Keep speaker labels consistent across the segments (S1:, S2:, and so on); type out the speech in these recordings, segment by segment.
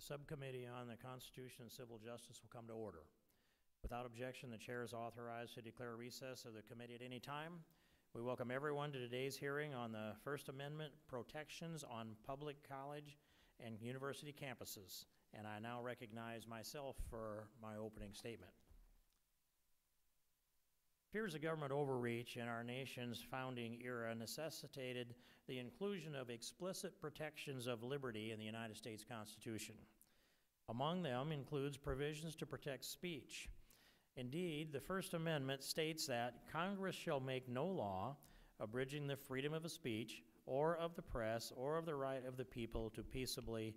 S1: Subcommittee on the Constitution and Civil Justice will come to order. Without objection, the chair is authorized to declare recess of the committee at any time. We welcome everyone to today's hearing on the First Amendment protections on public college and university campuses, and I now recognize myself for my opening statement. Fears of government overreach in our nation's founding era necessitated the inclusion of explicit protections of liberty in the United States Constitution. Among them includes provisions to protect speech. Indeed, the First Amendment states that Congress shall make no law abridging the freedom of speech or of the press or of the right of the people to peaceably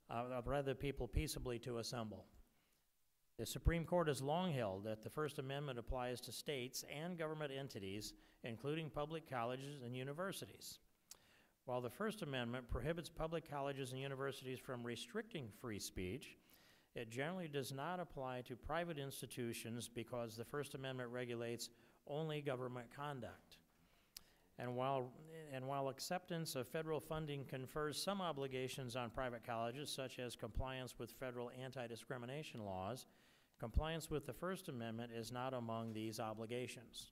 S1: to assemble. The Supreme Court has long held that the First Amendment applies to states and government entities, including public colleges and universities. While the First Amendment prohibits public colleges and universities from restricting free speech, it generally does not apply to private institutions because the First Amendment regulates only government conduct. And while acceptance of federal funding confers some obligations on private colleges, such as compliance with federal anti-discrimination laws, compliance with the First Amendment is not among these obligations.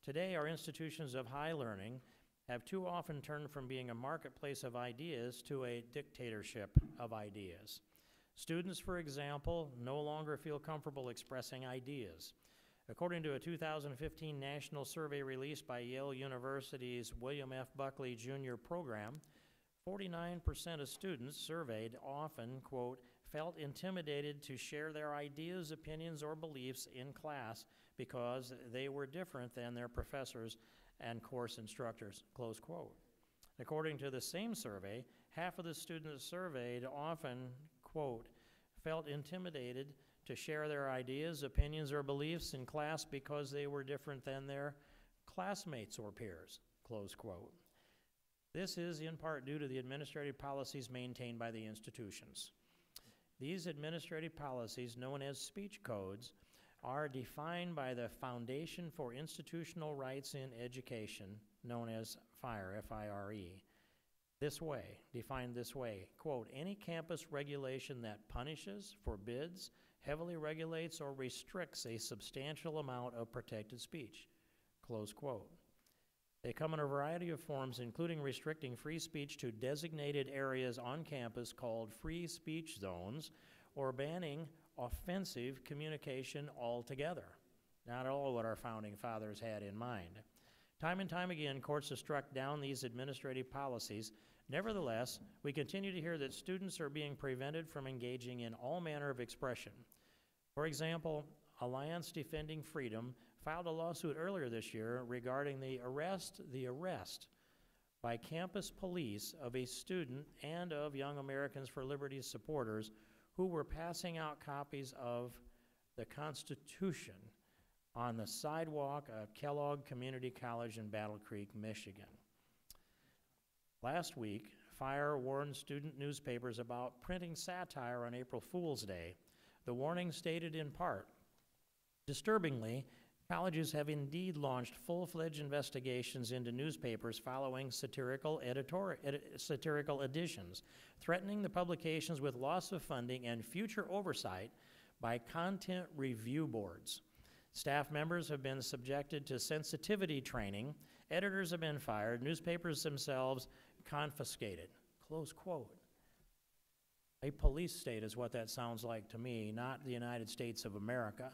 S1: Today, our institutions of high learning have too often turned from being a marketplace of ideas to a dictatorship of ideas. Students, for example, no longer feel comfortable expressing ideas. According to a 2015 national survey released by Yale University's William F. Buckley Jr. program, 49% of students surveyed often, quote, felt intimidated to share their ideas, opinions, or beliefs in class because they were different than their professors and course instructors, close quote. According to the same survey, half of the students surveyed often, quote, felt intimidated to share their ideas, opinions, or beliefs in class because they were different than their classmates or peers, close quote. This is in part due to the administrative policies maintained by the institutions. These administrative policies, known as speech codes, are defined by the Foundation for Institutional Rights in Education, known as FIRE, F-I-R-E. Defined this way, quote, any campus regulation that punishes, forbids, heavily regulates, or restricts a substantial amount of protected speech, close quote. They come in a variety of forms, including restricting free speech to designated areas on campus called free speech zones, or banning offensive communication altogether. Not all what our founding fathers had in mind. Time and time again, courts have struck down these administrative policies. Nevertheless, we continue to hear that students are being prevented from engaging in all manner of expression. For example, Alliance Defending Freedom filed a lawsuit earlier this year regarding the arrest by campus police of a student and of Young Americans for Liberty supporters who were passing out copies of the Constitution on the sidewalk of Kellogg Community College in Battle Creek, Michigan. Last week, FIRE warned student newspapers about printing satire on April Fool's Day. The warning stated in part, disturbingly, colleges have indeed launched full-fledged investigations into newspapers following satirical editions, threatening the publications with loss of funding and future oversight by content review boards. Staff members have been subjected to sensitivity training, editors have been fired, newspapers themselves confiscated, close quote. A police state is what that sounds like to me, not the United States of America.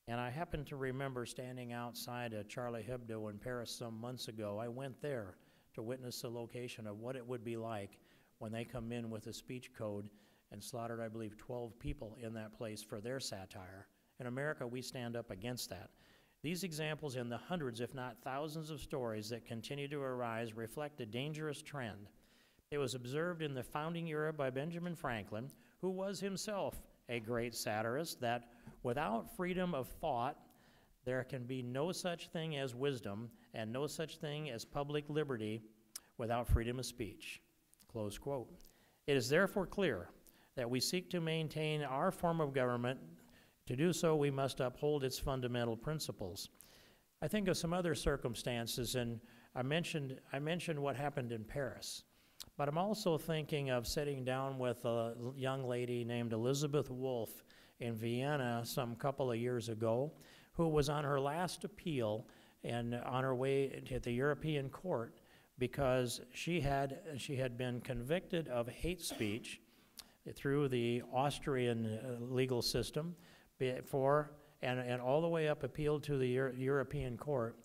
S1: And I happen to remember standing outside a Charlie Hebdo in Paris some months ago. I went there to witness the location of what it would be like when they come in with a speech code and slaughtered, I believe, 12 people in that place for their satire. In America, we stand up against that. These examples and the hundreds, if not thousands of stories that continue to arise reflect a dangerous trend. It was observed in the founding era by Benjamin Franklin, who was himself a great satirist, that without freedom of thought, there can be no such thing as wisdom and no such thing as public liberty without freedom of speech, close quote. It is therefore clear that we seek to maintain our form of government. To do so, we must uphold its fundamental principles. I think of some other circumstances, and I mentioned what happened in Paris. But I'm also thinking of sitting down with a young lady named Elizabeth Wolf in Vienna some couple of years ago, who was on her last appeal and on her way to the European Court because she had been convicted of hate speech through the Austrian legal system and all the way up appealed to the European Court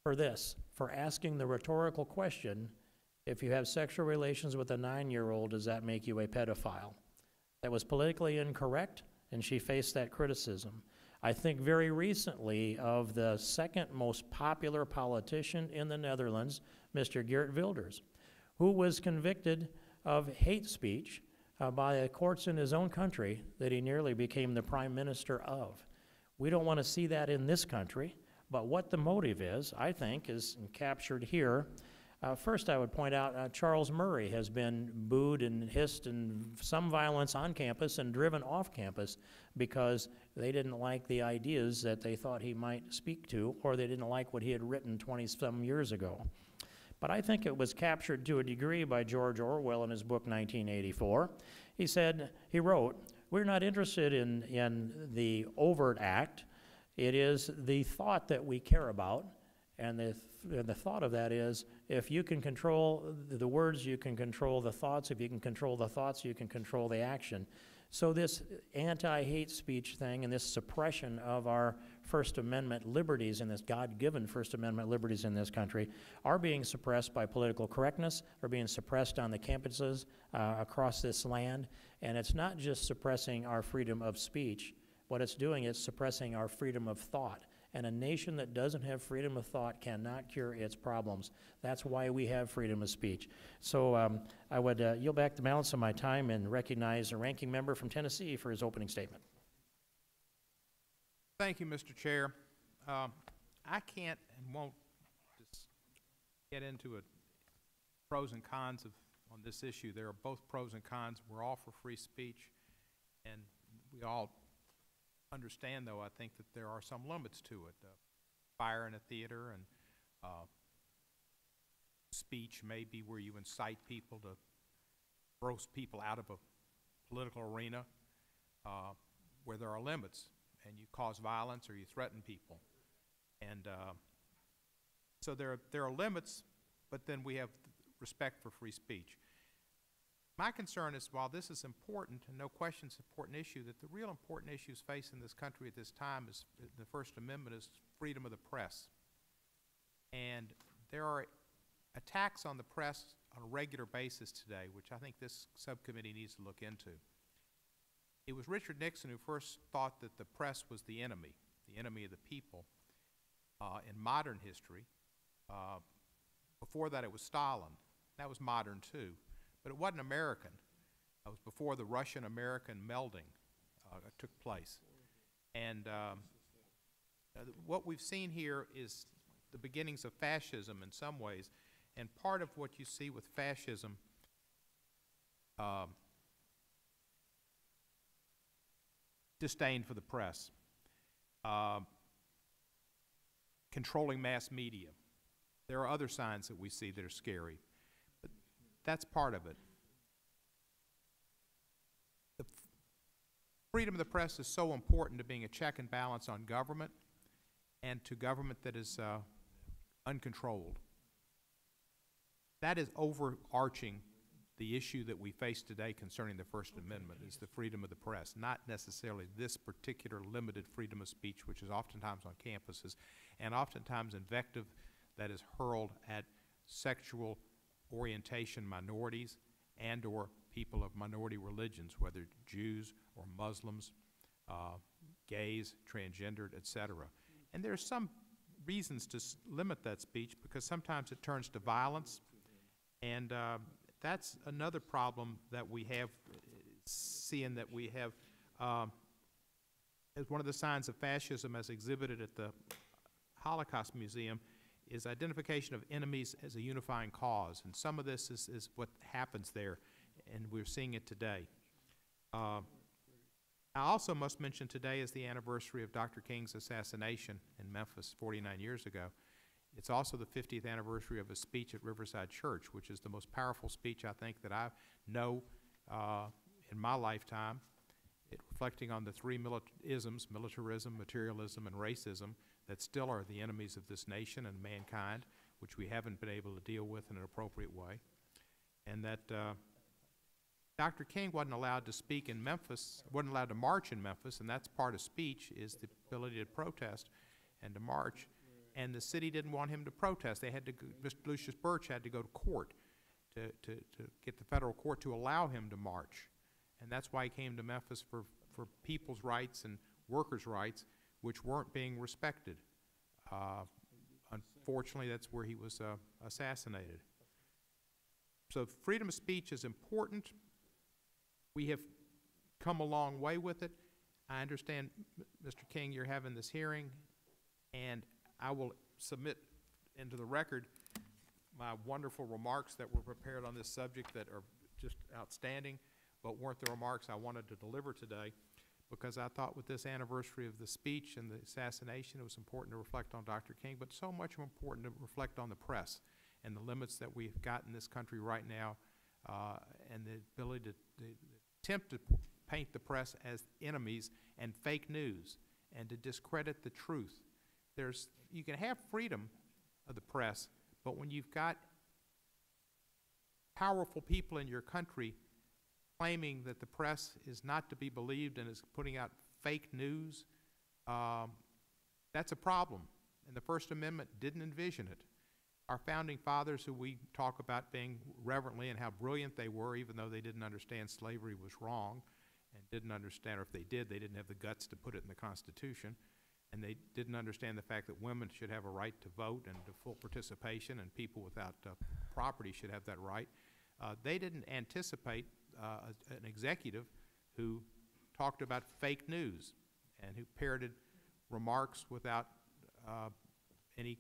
S1: for asking the rhetorical question, if you have sexual relations with a 9-year-old, does that make you a pedophile? That was politically incorrect, and she faced that criticism. I think very recently of the second most popular politician in the Netherlands, Mr. Geert Wilders, who was convicted of hate speech by the courts in his own country that he nearly became the prime minister of. We don't want to see that in this country, but what the motive is, I think, is captured here. First, I would point out Charles Murray has been booed and hissed and some violence on campus and driven off campus because they didn't like the ideas that they thought he might speak to, or they didn't like what he had written 20-some years ago. But I think it was captured to a degree by George Orwell in his book 1984. He wrote, we're not interested in the overt act. It is the thought that we care about, and the thought of that is, if you can control the words, you can control the thoughts. If you can control the thoughts, you can control the action. So this anti-hate speech thing and this suppression of our First Amendment liberties and this God-given First Amendment liberties in this country are being suppressed by political correctness, are being suppressed on the campuses across this land. And it's not just suppressing our freedom of speech. What it's doing is suppressing our freedom of thought. And a nation that doesn't have freedom of thought cannot cure its problems. That's why we have freedom of speech. So I would yield back the balance of my time and recognize the ranking member from Tennessee for his opening statement.
S2: Thank you, Mr. Chair. I can't and won't just get into pros and cons on this issue. There are both pros and cons. We're all for free speech, and we all understand, though, I think that there are some limits to it. Fire in a theater and speech may be where you incite people to throw people out of a political arena where there are limits, and you cause violence or you threaten people. And so there are limits, but then we have respect for free speech. My concern is, while this is important, and no question it's an important issue, that the real important issues facing this country at this time is the First Amendment is freedom of the press. And there are attacks on the press on a regular basis today, which I think this subcommittee needs to look into. It was Richard Nixon who first thought that the press was the enemy of the people in modern history. Before that, it was Stalin. That was modern, too. But it wasn't American. It was before the Russian-American melding took place. And what we've seen here is the beginnings of fascism in some ways. And part of what you see with fascism disdain for the press, controlling mass media. There are other signs that we see that are scary. That's part of it. The freedom of the press is so important to being a check and balance on government and to government that is uncontrolled. That is overarching the issue that we face today concerning the First Amendment, is the freedom of the press, not necessarily this particular limited freedom of speech, which is oftentimes on campuses, and oftentimes invective that is hurled at sexual orientation minorities and or people of minority religions, whether Jews or Muslims, gays, transgendered, etc. And there are some reasons to limit that speech because sometimes it turns to violence, and that's another problem that we have, seeing that we have, as one of the signs of fascism as exhibited at the Holocaust Museum, is identification of enemies as a unifying cause. And some of this is what happens there, and we're seeing it today. I also must mention today is the anniversary of Dr. King's assassination in Memphis 49 years ago. It's also the 50th anniversary of a speech at Riverside Church, which is the most powerful speech I think that I know in my lifetime, reflecting on the three isms, militarism, materialism, and racism, that still are the enemies of this nation and mankind, which we haven't been able to deal with in an appropriate way. And that Dr. King wasn't allowed to speak in Memphis, wasn't allowed to march in Memphis, and that's part of speech, is the ability to protest and to march. And the city didn't want him to protest. They had to, Mr. Lucius Birch had to go to court to get the federal court to allow him to march. And that's why he came to Memphis for people's rights and workers' rights, which weren't being respected. Unfortunately, that's where he was assassinated. So freedom of speech is important. We have come a long way with it. I understand, Mr. King, you're having this hearing, and I will submit into the record my wonderful remarks that were prepared on this subject that are just outstanding, but weren't the remarks I wanted to deliver today, because I thought with this anniversary of the speech and the assassination, it was important to reflect on Dr. King, but so much more important to reflect on the press and the limits that we've got in this country right now, and the ability to attempt to paint the press as enemies and fake news and to discredit the truth. You can have freedom of the press, but when you've got powerful people in your country claiming that the press is not to be believed and is putting out fake news, that's a problem. And the First Amendment didn't envision it. Our founding fathers, who we talk about being reverently and how brilliant they were, even though they didn't understand slavery was wrong and didn't understand, or if they did, they didn't have the guts to put it in the Constitution, and they didn't understand the fact that women should have a right to vote and to full participation, and people without property should have that right. They didn't anticipate an executive who talked about fake news and who parroted remarks without any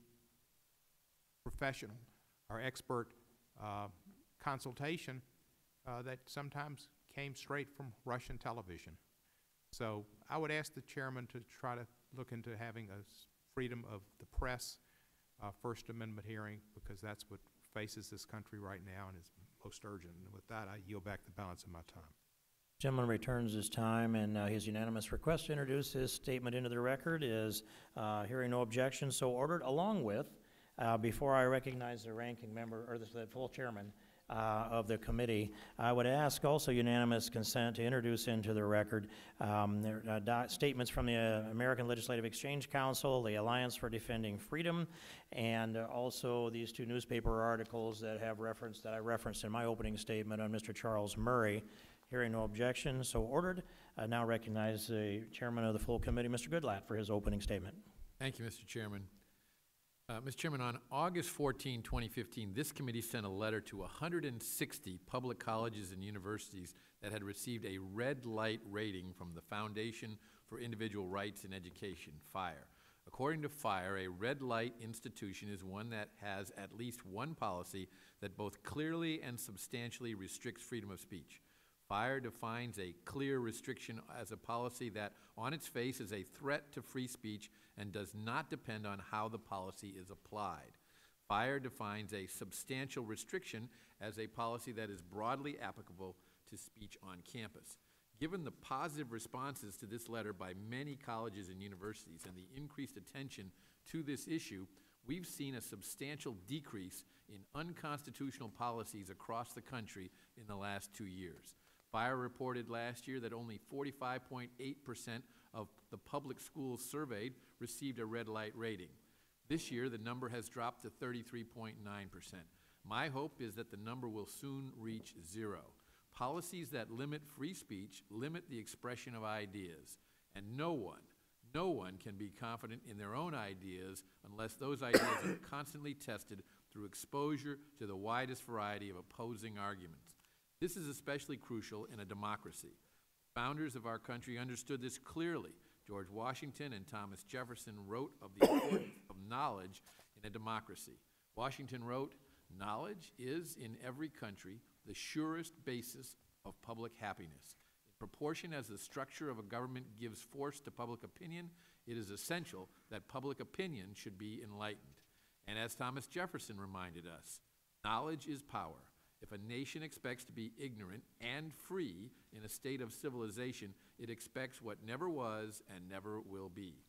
S2: professional or expert consultation that sometimes came straight from Russian television. So I would ask the chairman to try to look into having a freedom of the press First Amendment hearing, because that's what faces this country right now and is most urgent. And with that, I yield back the balance of my time.
S1: Gentleman returns his time, and his unanimous request to introduce his statement into the record is hearing no objection, so ordered, along with, before I recognize the ranking member, or the full chairman of the committee, I would ask also unanimous consent to introduce into the record statements from the American Legislative Exchange Council, the Alliance for Defending Freedom, and also these two newspaper articles that have reference, that I referenced in my opening statement on Mr. Charles Murray. Hearing no objection, so ordered. I now recognize the chairman of the full committee, Mr. Goodlatte, for his opening statement.
S3: Thank you, Mr. Chairman. Mr. Chairman, on August 14, 2015, this committee sent a letter to 160 public colleges and universities that had received a red light rating from the Foundation for Individual Rights in Education, FIRE. According to FIRE, a red light institution is one that has at least one policy that both clearly and substantially restricts freedom of speech. FIRE defines a clear restriction as a policy that, on its face, is a threat to free speech and does not depend on how the policy is applied. FIRE defines a substantial restriction as a policy that is broadly applicable to speech on campus. Given the positive responses to this letter by many colleges and universities and the increased attention to this issue, we've seen a substantial decrease in unconstitutional policies across the country in the last 2 years. FIRE reported last year that only 45.8% of the public schools surveyed received a red light rating. This year, the number has dropped to 33.9%. My hope is that the number will soon reach 0. Policies that limit free speech limit the expression of ideas, and no one can be confident in their own ideas unless those ideas are constantly tested through exposure to the widest variety of opposing arguments. This is especially crucial in a democracy. Founders of our country understood this clearly. George Washington and Thomas Jefferson wrote of the importance of knowledge in a democracy. Washington wrote, "Knowledge is, in every country, the surest basis of public happiness. In proportion as the structure of a government gives force to public opinion, it is essential that public opinion should be enlightened." And as Thomas Jefferson reminded us, knowledge is power. If a nation expects to be ignorant and free in a state of civilization, it expects what never was and never will be.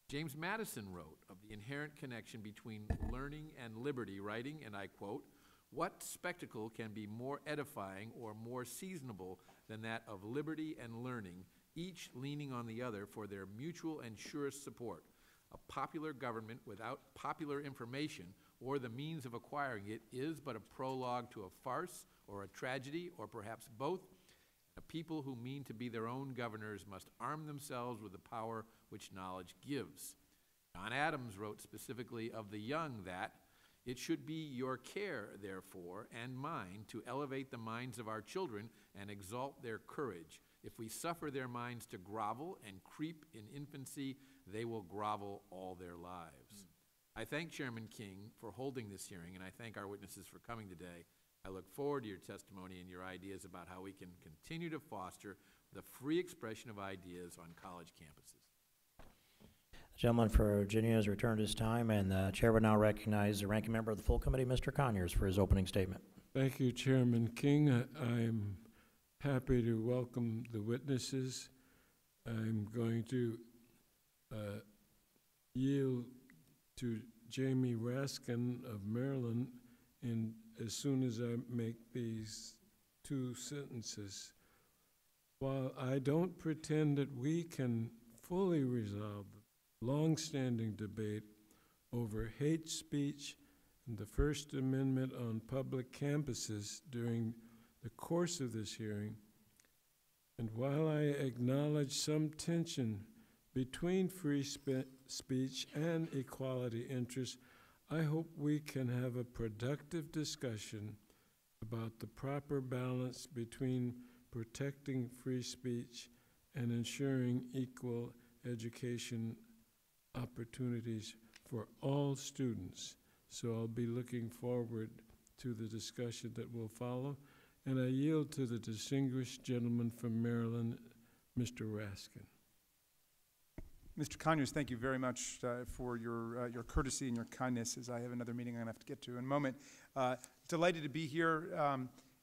S3: James Madison wrote of the inherent connection between learning and liberty, writing, and I quote, "What spectacle can be more edifying or more seasonable than that of liberty and learning, each leaning on the other for their mutual and surest support? A popular government without popular information or the means of acquiring it is but a prologue to a farce or a tragedy or perhaps both. A people who mean to be their own governors must arm themselves with the power which knowledge gives." John Adams wrote specifically of the young that, "It should be your care, therefore, and mine, to elevate the minds of our children and exalt their courage. If we suffer their minds to grovel and creep in infancy, they will grovel all their lives." I thank Chairman King for holding this hearing, and I thank our witnesses for coming today. I look forward to your testimony and your ideas about how we can continue to foster the free expression of ideas on college campuses.
S1: The gentleman for Virginia has returned his time, and the chair will now recognize the ranking member of the full committee, Mr. Conyers, for his opening statement.
S4: Thank you, Chairman King. I'm happy to welcome the witnesses. I'm going to yield to Jamie Raskin of Maryland as soon as I make these two sentences. While I don't pretend that we can fully resolve the long-standing debate over hate speech and the First Amendment on public campuses during the course of this hearing, and while I acknowledge some tension between free speech and equality interests, I hope we can have a productive discussion about the proper balance between protecting free speech and ensuring equal education opportunities for all students. So I'll be looking forward to the discussion that will follow, and I yield to the distinguished gentleman from Maryland, Mr. Raskin.
S5: Mr. Conyers, thank you very much for your courtesy and your kindness, as I have another meeting I'm going to have to get to in a moment. Delighted to be here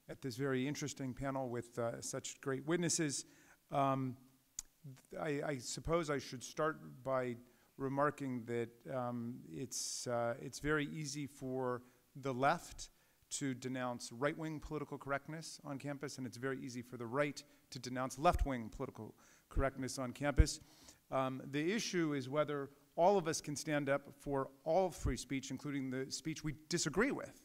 S5: at this very interesting panel with such great witnesses. I suppose I should start by remarking that it's very easy for the left to denounce right-wing political correctness on campus, and it's very easy for the right to denounce left-wing political correctness on campus. The issue is whether all of us can stand up for all free speech, including the speech we disagree with.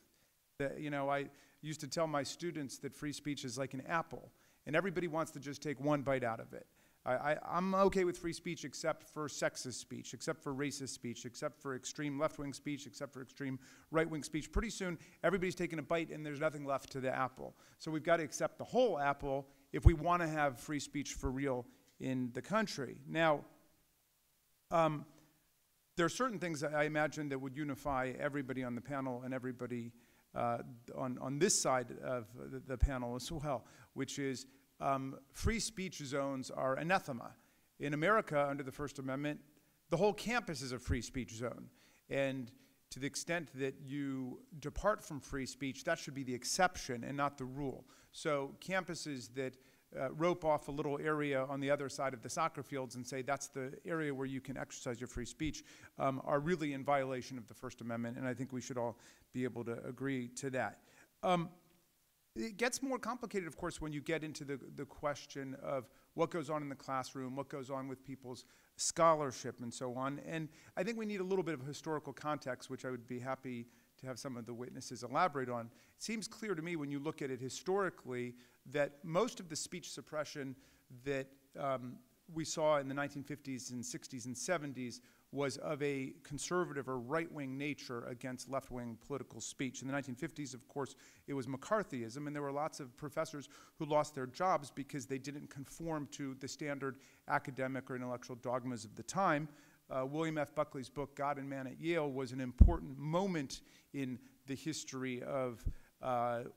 S5: I used to tell my students that free speech is like an apple, and everybody wants to just take one bite out of it. I'm okay with free speech except for sexist speech, except for racist speech, except for extreme left-wing speech, except for extreme right-wing speech. Pretty soon, everybody's taking a bite and there's nothing left to the apple. So we've got to accept the whole apple if we want to have free speech for real in the country. Now, there are certain things that I imagine that would unify everybody on the panel and everybody on this side of the panel as well, which is free speech zones are anathema. In America, under the First Amendment, the whole campus is a free speech zone. And to the extent that you depart from free speech, that should be the exception and not the rule. So campuses that rope off a little area on the other side of the soccer fields and say that's the area where you can exercise your free speech are really in violation of the First Amendment, and I think we should all be able to agree to that. It gets more complicated, of course, when you get into the question of what goes on in the classroom, what goes on with people's scholarship, and so on. And I think we need a little bit of historical context, which I would be happy to have some of the witnesses elaborate on. It seems clear to me when you look at it historically that most of the speech suppression that we saw in the 1950s and 60s and 70s was of a conservative or right-wing nature against left-wing political speech. In the 1950s, of course, it was McCarthyism, and there were lots of professors who lost their jobs because they didn't conform to the standard academic or intellectual dogmas of the time. William F. Buckley's book, God and Man at Yale, was an important moment in the history of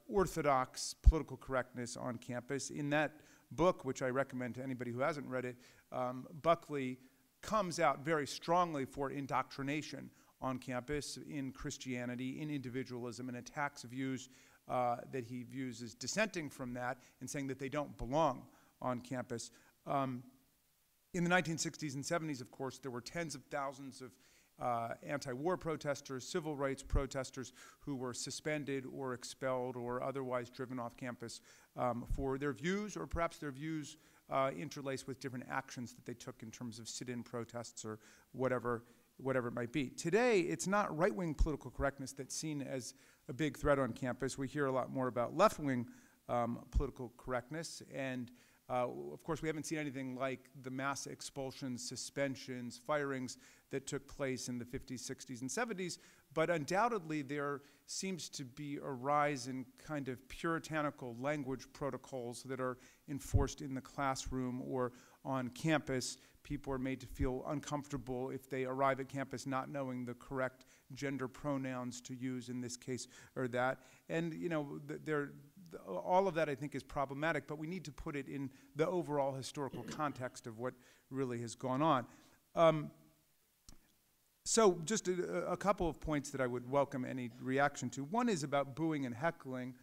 S5: orthodox political correctness on campus. In that book, which I recommend to anybody who hasn't read it, Buckley comes out very strongly for indoctrination on campus in Christianity, in individualism, and attacks views that he views as dissenting from that and saying that they don't belong on campus. In the 1960s and 70s, of course, there were tens of thousands of anti-war protesters, civil rights protesters who were suspended or expelled or otherwise driven off campus for their views, or perhaps their views interlaced with different actions that they took in terms of sit-in protests or whatever it might be. Today, it's not right-wing political correctness that's seen as a big threat on campus. We hear a lot more about left-wing political correctness, and of course, we haven't seen anything like the mass expulsions, suspensions, firings that took place in the 50s, 60s, and 70s, but undoubtedly there seems to be a rise in kind of puritanical language protocols that are enforced in the classroom or on campus. People are made to feel uncomfortable if they arrive at campus not knowing the correct gender pronouns to use in this case or that. And, you know, all of that, I think, is problematic, but we need to put it in the overall historical context of what really has gone on. So just a couple of points that I would welcome any reaction to. One is about booing and heckling,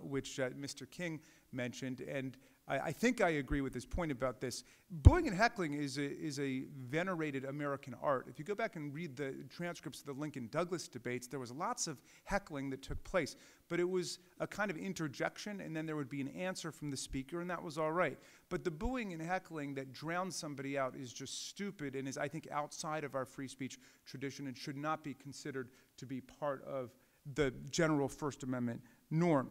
S5: which Mr. King mentioned, and I think I agree with his point about this. Booing and heckling is a venerated American art. If you go back and read the transcripts of the Lincoln-Douglas debates, there was lots of heckling that took place, but it was a kind of interjection, and then there would be an answer from the speaker, and that was all right. But the booing and heckling that drowns somebody out is just stupid and is, I think, outside of our free speech tradition and should not be considered to be part of the general First Amendment norm.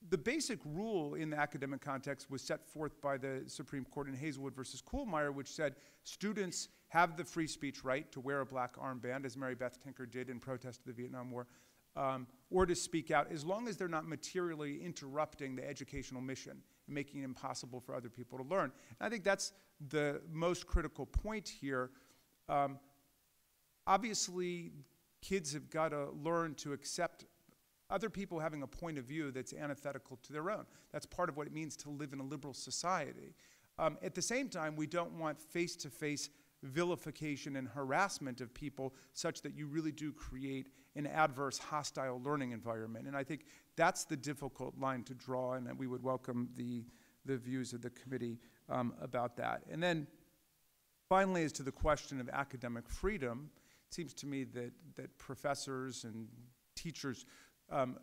S5: The basic rule in the academic context was set forth by the Supreme Court in Hazelwood versus Kuhlmeyer, which said students have the free speech right to wear a black armband, as Mary Beth Tinker did in protest of the Vietnam War, or to speak out, as long as they're not materially interrupting the educational mission and making it impossible for other people to learn. And I think that's the most critical point here. Obviously, kids have got to learn to accept other people having a point of view that's antithetical to their own. That's part of what it means to live in a liberal society. At the same time, we don't want face-to-face vilification and harassment of people such that you really do create an adverse, hostile learning environment. And I think that's the difficult line to draw, and that we would welcome the views of the committee about that. And then finally, as to the question of academic freedom, it seems to me that professors and teachers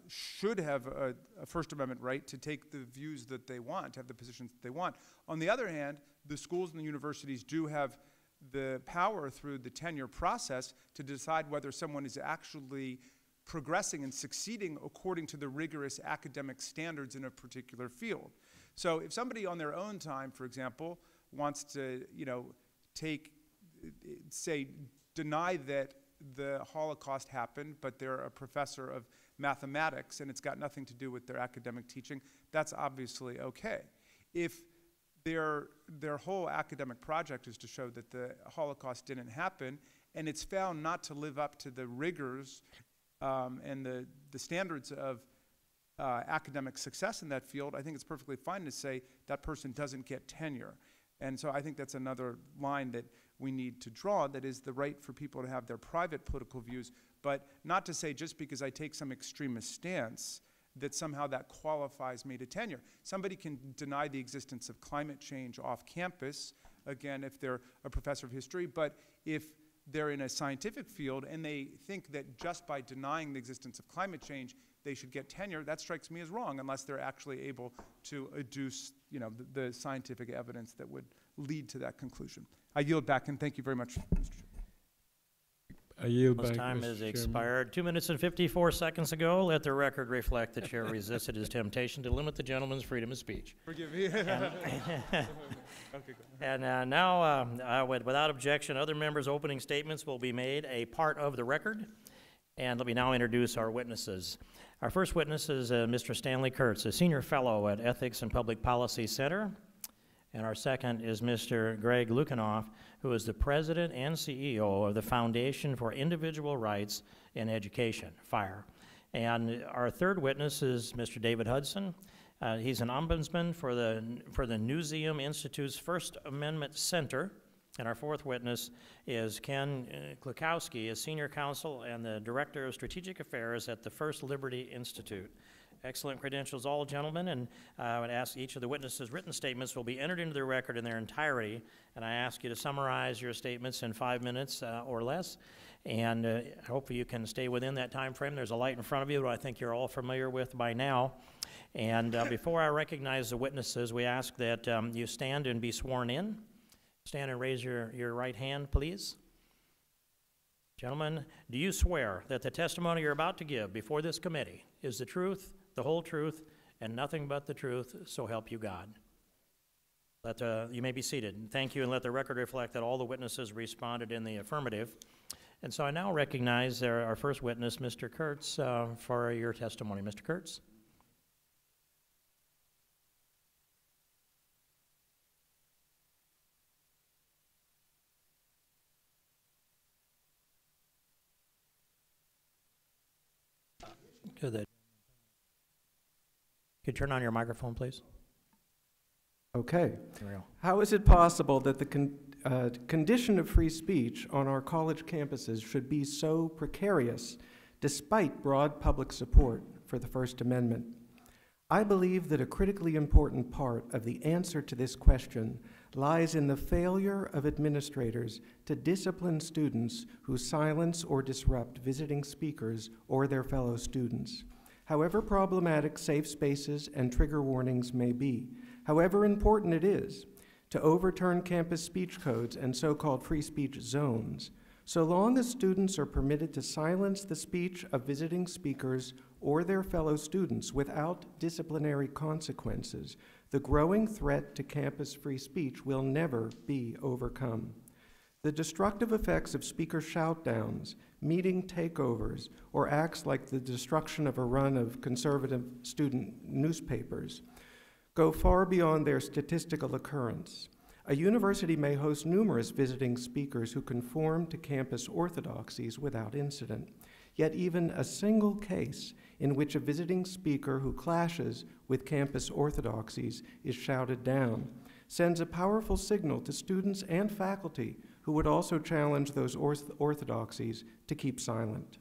S5: should have a First Amendment right to take the views that they want, to have the positions that they want. On the other hand, the schools and the universities do have the power through the tenure process to decide whether someone is actually progressing and succeeding according to the rigorous academic standards in a particular field. So if somebody on their own time, for example, wants to, deny that the Holocaust happened, but they're a professor of mathematics and it's got nothing to do with their academic teaching, that's obviously okay. If their whole academic project is to show that the Holocaust didn't happen, and it's found not to live up to the rigors and the standards of academic success in that field, I think it's perfectly fine to say that person doesn't get tenure. And so I think that's another line that we need to draw, that is the right for people to have their private political views, but not to say just because I take some extremist stance that somehow that qualifies me to tenure. Somebody can deny the existence of climate change off campus, again, if they're a professor of history, but if they're in a scientific field and they think that just by denying the existence of climate change, they should get tenure, that strikes me as wrong, unless they're actually able to adduce, the scientific evidence that would lead to that conclusion. I yield back, and thank you very much, Mr. Chairman.
S4: I yield
S1: His
S4: back,
S1: time
S4: Mr.
S1: has
S4: Chairman.
S1: expired 2 minutes and 54 seconds ago. Let the record reflect the chair resisted his temptation to limit the gentleman's freedom of speech.
S5: Forgive me.
S1: And now, without objection, other members' opening statements will be made a part of the record. And let me now introduce our witnesses. Our first witness is Mr. Stanley Kurtz, a senior fellow at Ethics and Public Policy Center. And our second is Mr. Greg Lukanoff, who is the president and CEO of the Foundation for Individual Rights in Education, FIRE. And our third witness is Mr. David Hudson. He's an ombudsman for the Newseum Institute's First Amendment Center And our fourth witness is Ken Klukowski, is Senior Counsel and the Director of Strategic Affairs at the First Liberty Institute. Excellent credentials, all gentlemen, and I would ask each of the witnesses' written statements will be entered into the record in their entirety, and I ask you to summarize your statements in 5 minutes or less, and hopefully you can stay within that time frame. There's a light in front of you that I think you're all familiar with by now. And before I recognize the witnesses, we ask that you stand and be sworn in. Stand and raise your right hand, please. Gentlemen, do you swear that the testimony you're about to give before this committee is the truth, the whole truth, and nothing but the truth, so help you God? You may be seated. Thank you, and let the record reflect that all the witnesses responded in the affirmative. And so I now recognize our first witness, Mr. Kurtz, for your testimony. Mr. Kurtz. Could you turn on your microphone, please?
S6: Okay.
S1: There we go.
S6: How is it possible that the condition of free speech on our college campuses should be so precarious despite broad public support for the First Amendment? I believe that a critically important part of the answer to this question lies in the failure of administrators to discipline students who silence or disrupt visiting speakers or their fellow students. However problematic safe spaces and trigger warnings may be, however important it is to overturn campus speech codes and so-called free speech zones, so long as students are permitted to silence the speech of visiting speakers or their fellow students without disciplinary consequences, the growing threat to campus free speech will never be overcome. The destructive effects of speaker shoutdowns, meeting takeovers, or acts like the destruction of a run of conservative student newspapers go far beyond their statistical occurrence. A university may host numerous visiting speakers who conform to campus orthodoxies without incident. Yet even a single case in which a visiting speaker who clashes with campus orthodoxies is shouted down sends a powerful signal to students and faculty who would also challenge those orthodoxies to keep silent.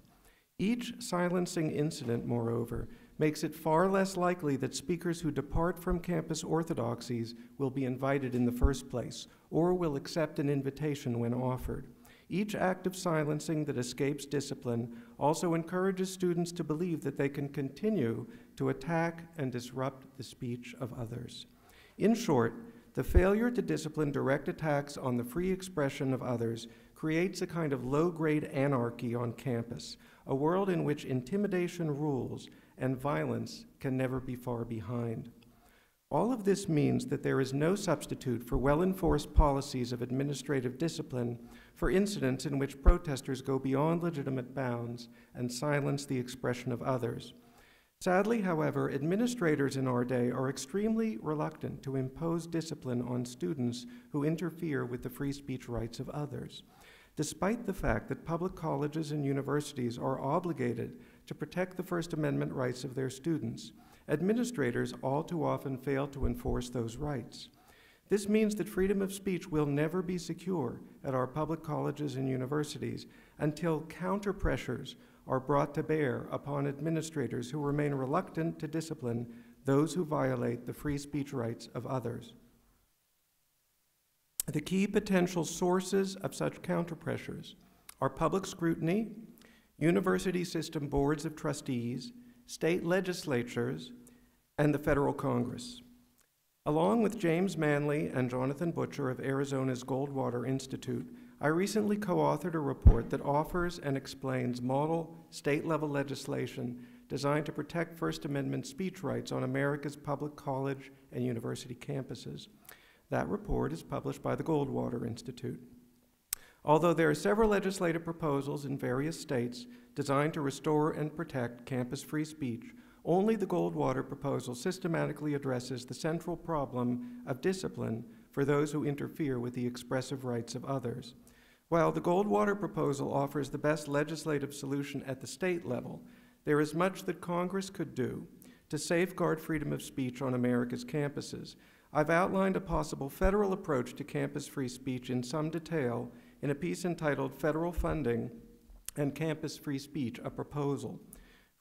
S6: Each silencing incident, moreover, makes it far less likely that speakers who depart from campus orthodoxies will be invited in the first place or will accept an invitation when offered. Each act of silencing that escapes discipline also encourages students to believe that they can continue to attack and disrupt the speech of others. In short, the failure to discipline direct attacks on the free expression of others creates a kind of low-grade anarchy on campus, a world in which intimidation rules and violence can never be far behind. All of this means that there is no substitute for well-enforced policies of administrative discipline for incidents in which protesters go beyond legitimate bounds and silence the expression of others. Sadly, however, administrators in our day are extremely reluctant to impose discipline on students who interfere with the free speech rights of others, despite the fact that public colleges and universities are obligated to protect the First Amendment rights of their students. Administrators all too often fail to enforce those rights. This means that freedom of speech will never be secure at our public colleges and universities until counter-pressures are brought to bear upon administrators who remain reluctant to discipline those who violate the free speech rights of others. The key potential sources of such counter-pressures are public scrutiny, university system boards of trustees, state legislatures, and the federal Congress. Along with James Manley and Jonathan Butcher of Arizona's Goldwater Institute, I recently co-authored a report that offers and explains model state-level legislation designed to protect First Amendment speech rights on America's public college and university campuses. That report is published by the Goldwater Institute. Although there are several legislative proposals in various states designed to restore and protect campus free speech, only the Goldwater proposal systematically addresses the central problem of discipline for those who interfere with the expressive rights of others. While the Goldwater proposal offers the best legislative solution at the state level, there is much that Congress could do to safeguard freedom of speech on America's campuses. I've outlined a possible federal approach to campus free speech in some detail in a piece entitled Federal Funding and Campus Free Speech, a Proposal.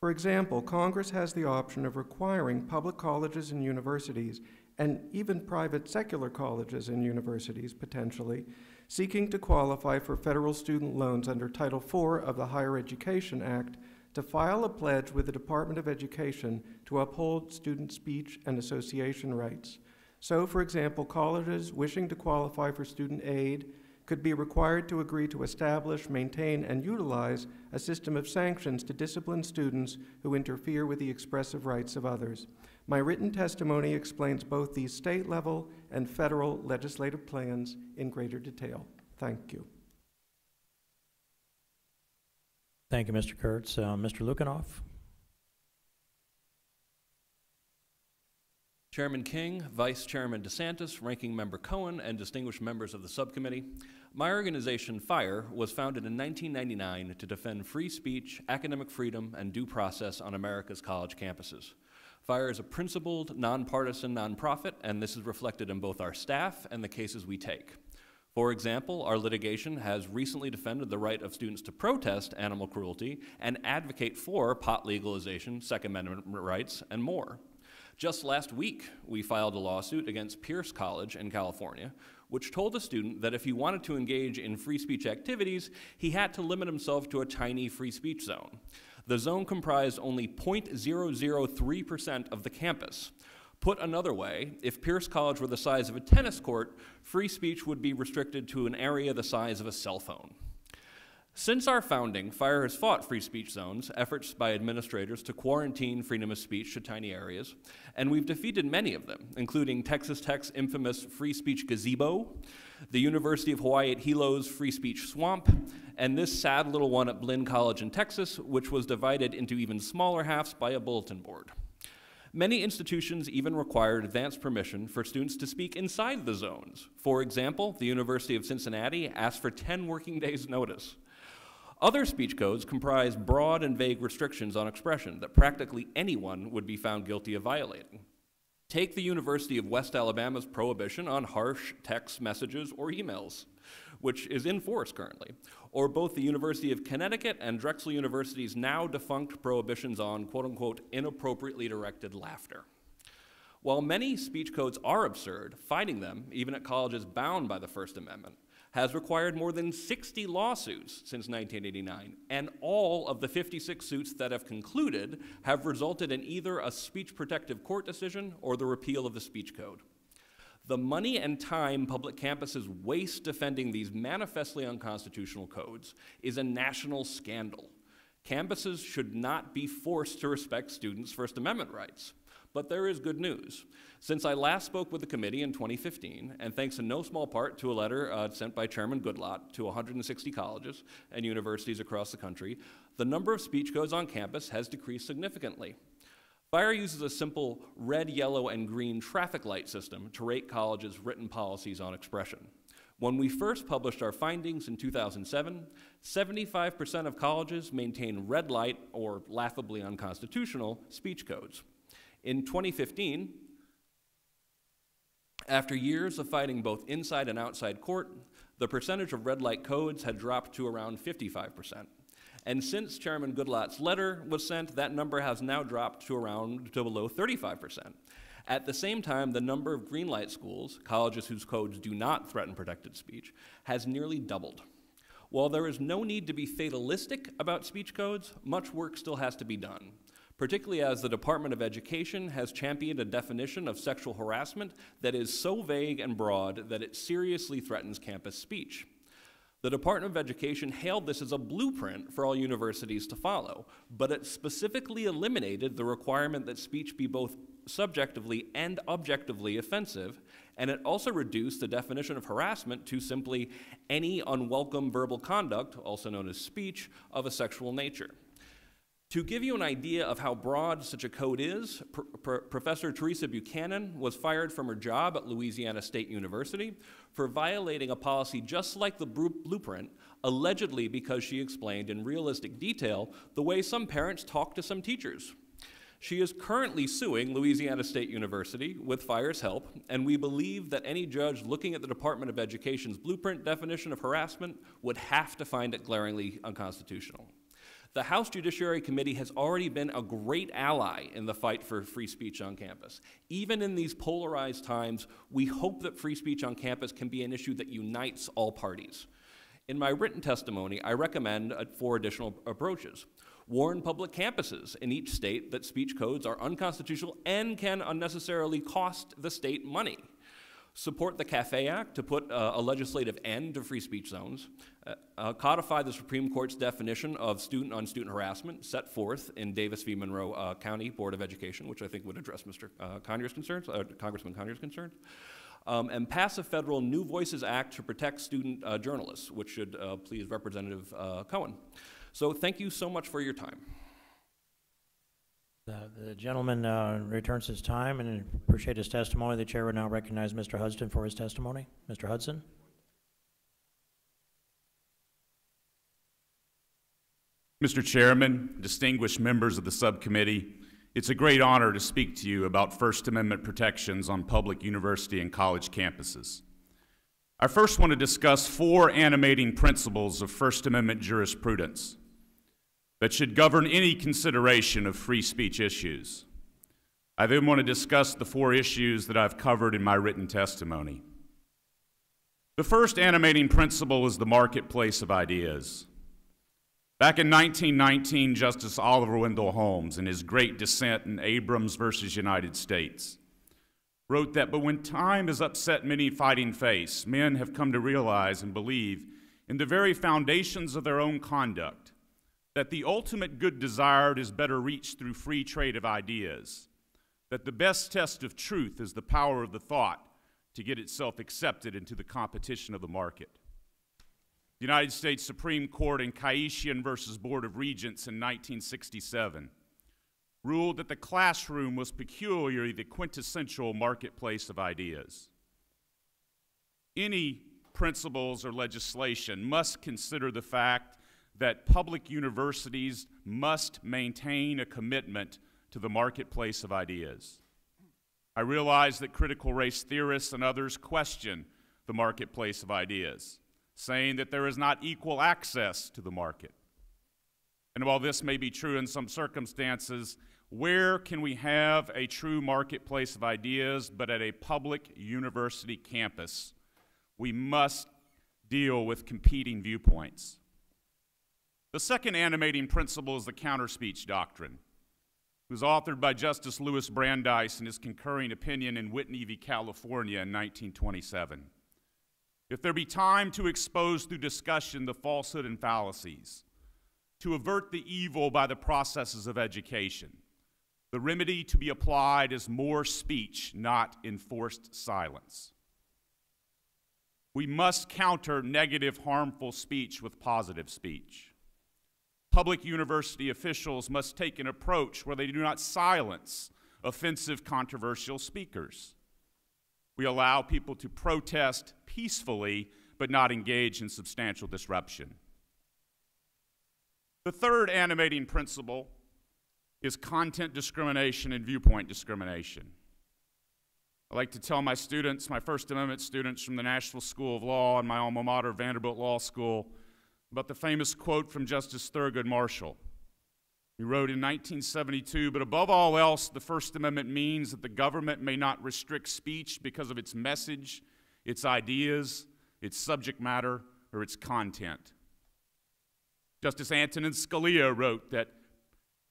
S6: For example, Congress has the option of requiring public colleges and universities, and even private secular colleges and universities, potentially, seeking to qualify for federal student loans under Title IV of the Higher Education Act, to file a pledge with the Department of Education to uphold student speech and association rights. So, for example, colleges wishing to qualify for student aid could be required to agree to establish, maintain, and utilize a system of sanctions to discipline students who interfere with the expressive rights of others. My written testimony explains both these state-level and federal legislative plans in greater detail. Thank you.
S1: Thank you, Mr. Kurtz. Mr. Lukanoff?
S7: Chairman King, Vice Chairman DeSantis, Ranking Member Cohen, and distinguished members of the subcommittee, my organization, FIRE, was founded in 1999 to defend free speech, academic freedom, and due process on America's college campuses. FIRE is a principled, nonpartisan nonprofit, and this is reflected in both our staff and the cases we take. For example, our litigation has recently defended the right of students to protest animal cruelty and advocate for pot legalization, Second Amendment rights, and more. Just last week, we filed a lawsuit against Pierce College in California, which told a student that if he wanted to engage in free speech activities, he had to limit himself to a tiny free speech zone. The zone comprised only 0.003% of the campus. Put another way, if Pierce College were the size of a tennis court, free speech would be restricted to an area the size of a cell phone. Since our founding, FIRE has fought free speech zones, efforts by administrators to quarantine freedom of speech to tiny areas, and we've defeated many of them, including Texas Tech's infamous free speech gazebo, the University of Hawaii at Hilo's free speech swamp, and this sad little one at Blinn College in Texas, which was divided into even smaller halves by a bulletin board. Many institutions even required advance permission for students to speak inside the zones. For example, the University of Cincinnati asked for 10 working days' notice. Other speech codes comprise broad and vague restrictions on expression that practically anyone would be found guilty of violating. Take the University of West Alabama's prohibition on harsh text messages or emails, which is in force currently, or both the University of Connecticut and Drexel University's now defunct prohibitions on quote-unquote inappropriately directed laughter. While many speech codes are absurd, fighting them, even at colleges bound by the First Amendment, has required more than 60 lawsuits since 1989, and all of the 56 suits that have concluded have resulted in either a speech protective court decision or the repeal of the speech code. The money and time public campuses waste defending these manifestly unconstitutional codes is a national scandal. Campuses should not be forced to respect students' First Amendment rights. But there is good news. Since I last spoke with the committee in 2015, and thanks in no small part to a letter sent by Chairman Goodlatte to 160 colleges and universities across the country, the number of speech codes on campus has decreased significantly. FIRE uses a simple red, yellow, and green traffic light system to rate colleges' written policies on expression. When we first published our findings in 2007, 75% of colleges maintain red light or laughably unconstitutional speech codes. In 2015, after years of fighting both inside and outside court, the percentage of red light codes had dropped to around 55%. And since Chairman Goodlatte's letter was sent, that number has now dropped to below 35%. At the same time, the number of green light schools, colleges whose codes do not threaten protected speech, has nearly doubled. While there is no need to be fatalistic about speech codes, much work still has to be done, particularly as the Department of Education has championed a definition of sexual harassment that is so vague and broad that it seriously threatens campus speech. The Department of Education hailed this as a blueprint for all universities to follow, but it specifically eliminated the requirement that speech be both subjectively and objectively offensive, and it also reduced the definition of harassment to simply any unwelcome verbal conduct, also known as speech, of a sexual nature. To give you an idea of how broad such a code is, Professor Teresa Buchanan was fired from her job at Louisiana State University for violating a policy just like the blueprint, allegedly because she explained in realistic detail the way some parents talk to some teachers. She is currently suing Louisiana State University with Fire's help, and we believe that any judge looking at the Department of Education's blueprint definition of harassment would have to find it glaringly unconstitutional. The House Judiciary Committee has already been a great ally in the fight for free speech on campus. Even in these polarized times, we hope that free speech on campus can be an issue that unites all parties. In my written testimony, I recommend 4 additional approaches. Warn public campuses in each state that speech codes are unconstitutional and can unnecessarily cost the state money. Support the CAFE Act to put a legislative end to free speech zones. Codify the Supreme Court's definition of student-on-student harassment set forth in Davis v. Monroe County Board of Education, which I think would address Mr. Conyers' concerns, Congressman Conyers' concerns. And pass a federal New Voices Act to protect student journalists, which should please Representative Cohen. So thank you so much for your time.
S1: The gentleman returns his time and appreciate his testimony. The chair would now recognize Mr. Hudson for his testimony. Mr. Hudson.
S8: Mr. Chairman, distinguished members of the subcommittee, it's a great honor to speak to you about First Amendment protections on public university and college campuses. I first want to discuss 4 animating principles of First Amendment jurisprudence that should govern any consideration of free speech issues. I then want to discuss the 4 issues that I've covered in my written testimony. The first animating principle is the marketplace of ideas. Back in 1919, Justice Oliver Wendell Holmes, in his great dissent in Abrams versus United States, wrote that, but when time has upset many fighting face, men have come to realize and believe in the very foundations of their own conduct that the ultimate good desired is better reached through free trade of ideas, that the best test of truth is the power of the thought to get itself accepted into the competition of the market. The United States Supreme Court in Caetian versus Board of Regents in 1967 ruled that the classroom was peculiarly the quintessential marketplace of ideas. Any principles or legislation must consider the fact that public universities must maintain a commitment to the marketplace of ideas. I realize that critical race theorists and others question the marketplace of ideas, saying that there is not equal access to the market. And while this may be true in some circumstances, where can we have a true marketplace of ideas but at a public university campus? We must deal with competing viewpoints. The second animating principle is the counterspeech doctrine. It was authored by Justice Louis Brandeis in his concurring opinion in Whitney v. California in 1927. If there be time to expose through discussion the falsehood and fallacies, to avert the evil by the processes of education, the remedy to be applied is more speech, not enforced silence. We must counter negative, harmful speech with positive speech. Public university officials must take an approach where they do not silence offensive, controversial speakers. We allow people to protest peacefully, but not engage in substantial disruption. The third animating principle is content discrimination and viewpoint discrimination. I like to tell my students, my First Amendment students from the Nashville School of Law and my alma mater, Vanderbilt Law School, about the famous quote from Justice Thurgood Marshall. He wrote in 1972, "But above all else, the First Amendment means that the government may not restrict speech because of its message, its ideas, its subject matter, or its content." Justice Antonin Scalia wrote that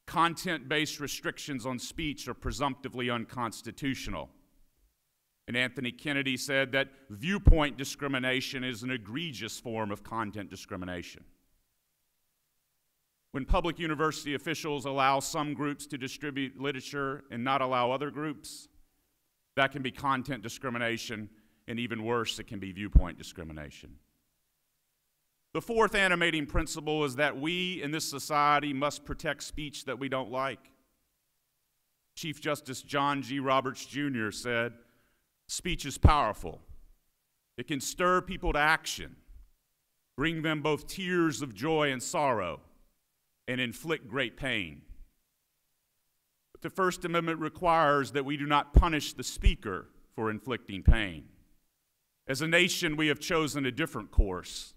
S8: content-based restrictions on speech are presumptively unconstitutional. And Anthony Kennedy said that viewpoint discrimination is an egregious form of content discrimination. When public university officials allow some groups to distribute literature and not allow other groups, that can be content discrimination, and even worse, it can be viewpoint discrimination. The fourth animating principle is that we in this society must protect speech that we don't like. Chief Justice John G. Roberts Jr. said, "Speech is powerful. It can stir people to action, bring them both tears of joy and sorrow, and inflict great pain. But the First Amendment requires that we do not punish the speaker for inflicting pain. As a nation, we have chosen a different course,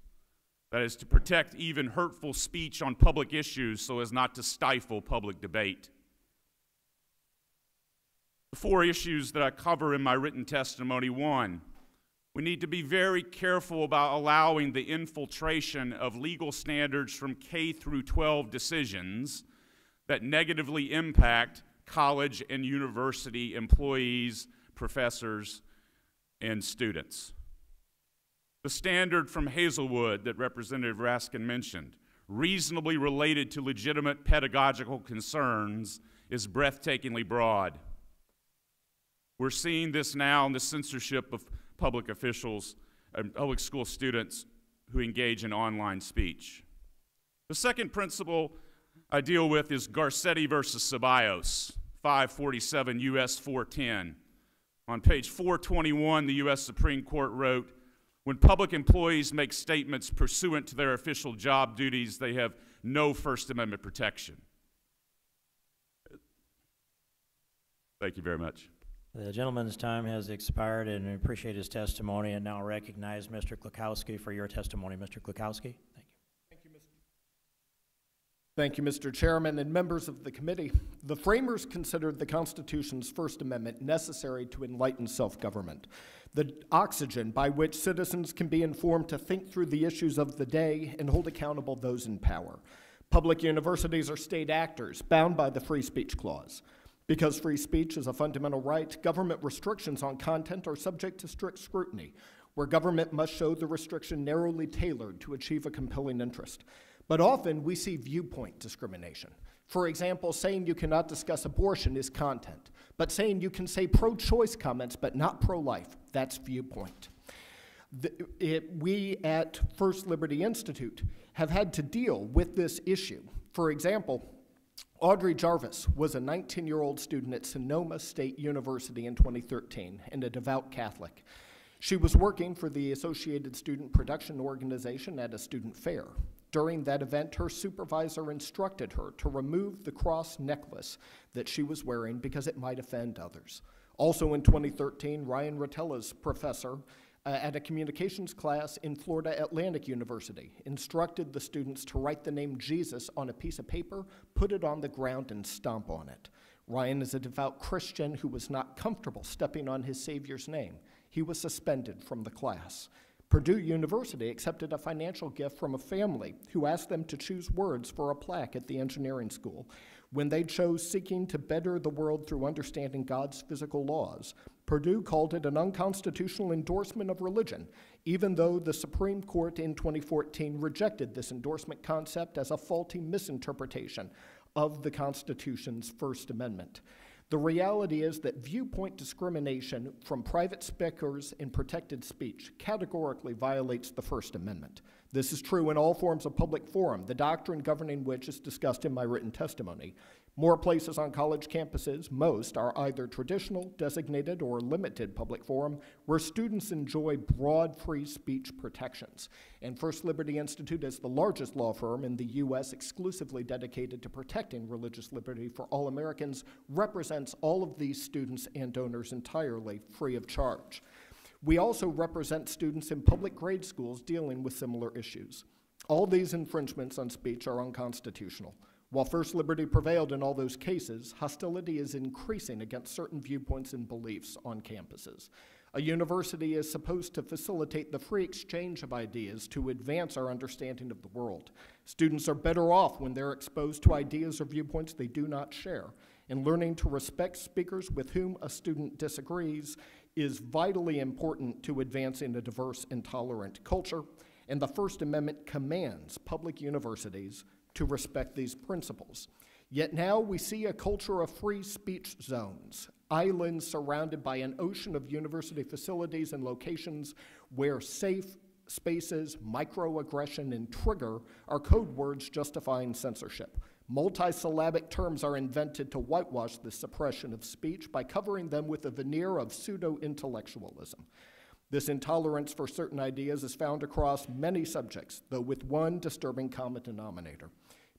S8: that is to protect even hurtful speech on public issues so as not to stifle public debate. The 4 issues that I cover in my written testimony: 1, we need to be very careful about allowing the infiltration of legal standards from K through 12 decisions that negatively impact college and university employees, professors, and students. The standard from Hazelwood that Representative Raskin mentioned, reasonably related to legitimate pedagogical concerns, is breathtakingly broad. We're seeing this now in the censorship of public officials and public school students who engage in online speech. The second principle I deal with is Garcetti versus Ceballos, 547 U.S. 410. On page 421, the U.S. Supreme Court wrote, "When public employees make statements pursuant to their official job duties, they have no First Amendment protection." Thank you very much.
S1: The gentleman's time has expired, and I appreciate his testimony, and now recognize Mr. Klukowski for your testimony. Mr. Klukowski, thank you.
S9: Thank you, Mr. Chairman and members of the committee. The framers considered the Constitution's First Amendment necessary to enlighten self-government, the oxygen by which citizens can be informed to think through the issues of the day and hold accountable those in power. Public universities are state actors bound by the Free Speech Clause. Because free speech is a fundamental right, government restrictions on content are subject to strict scrutiny, where government must show the restriction narrowly tailored to achieve a compelling interest. But often we see viewpoint discrimination. For example, saying you cannot discuss abortion is content, but saying you can say pro-choice comments but not pro-life, that's viewpoint. We at First Liberty Institute have had to deal with this issue. For example, Audrey Jarvis was a 19-year-old student at Sonoma State University in 2013 and a devout Catholic. She was working for the Associated Student Production Organization at a student fair. During that event, her supervisor instructed her to remove the cross necklace that she was wearing because it might offend others. Also in 2013, Ryan Rotella's professor at a communications class in Florida Atlantic University instructed the students to write the name Jesus on a piece of paper, put it on the ground, and stomp on it. Ryan is a devout Christian who was not comfortable stepping on his Savior's name. He was suspended from the class. Purdue University accepted a financial gift from a family who asked them to choose words for a plaque at the engineering school. When they chose seeking to better the world through understanding God's physical laws, Purdue called it an unconstitutional endorsement of religion, even though the Supreme Court in 2014 rejected this endorsement concept as a faulty misinterpretation of the Constitution's First Amendment. The reality is that viewpoint discrimination from private speakers in protected speech categorically violates the First Amendment. This is true in all forms of public forum, the doctrine governing which is discussed in my written testimony. More places on college campuses, most, are either traditional, designated, or limited public forum where students enjoy broad free speech protections. And First Liberty Institute is the largest law firm in the U.S. exclusively dedicated to protecting religious liberty for all Americans, represents all of these students and donors entirely free of charge. We also represent students in public grade schools dealing with similar issues. All these infringements on speech are unconstitutional. While First Liberty prevailed in all those cases, hostility is increasing against certain viewpoints and beliefs on campuses. A university is supposed to facilitate the free exchange of ideas to advance our understanding of the world. Students are better off when they're exposed to ideas or viewpoints they do not share, and learning to respect speakers with whom a student disagrees is vitally important to advancing a diverse and tolerant culture, and the First Amendment commands public universities to respect these principles. Yet now we see a culture of free speech zones, islands surrounded by an ocean of university facilities and locations where safe spaces, microaggression, and trigger are code words justifying censorship. Multisyllabic terms are invented to whitewash the suppression of speech by covering them with a veneer of pseudo-intellectualism. This intolerance for certain ideas is found across many subjects, though with one disturbing common denominator.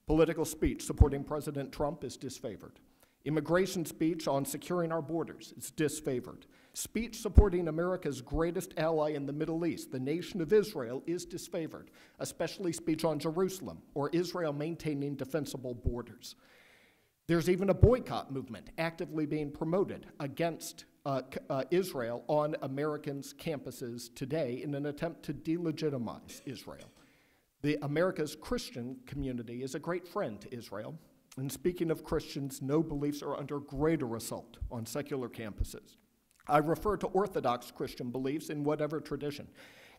S9: Political speech supporting President Trump is disfavored. Immigration speech on securing our borders is disfavored. Speech supporting America's greatest ally in the Middle East, the nation of Israel, is disfavored, especially speech on Jerusalem or Israel maintaining defensible borders. There's even a boycott movement actively being promoted against Israel on Americans' campuses today in an attempt to delegitimize Israel. America's Christian community is a great friend to Israel. And speaking of Christians, no beliefs are under greater assault on secular campuses. I refer to Orthodox Christian beliefs in whatever tradition,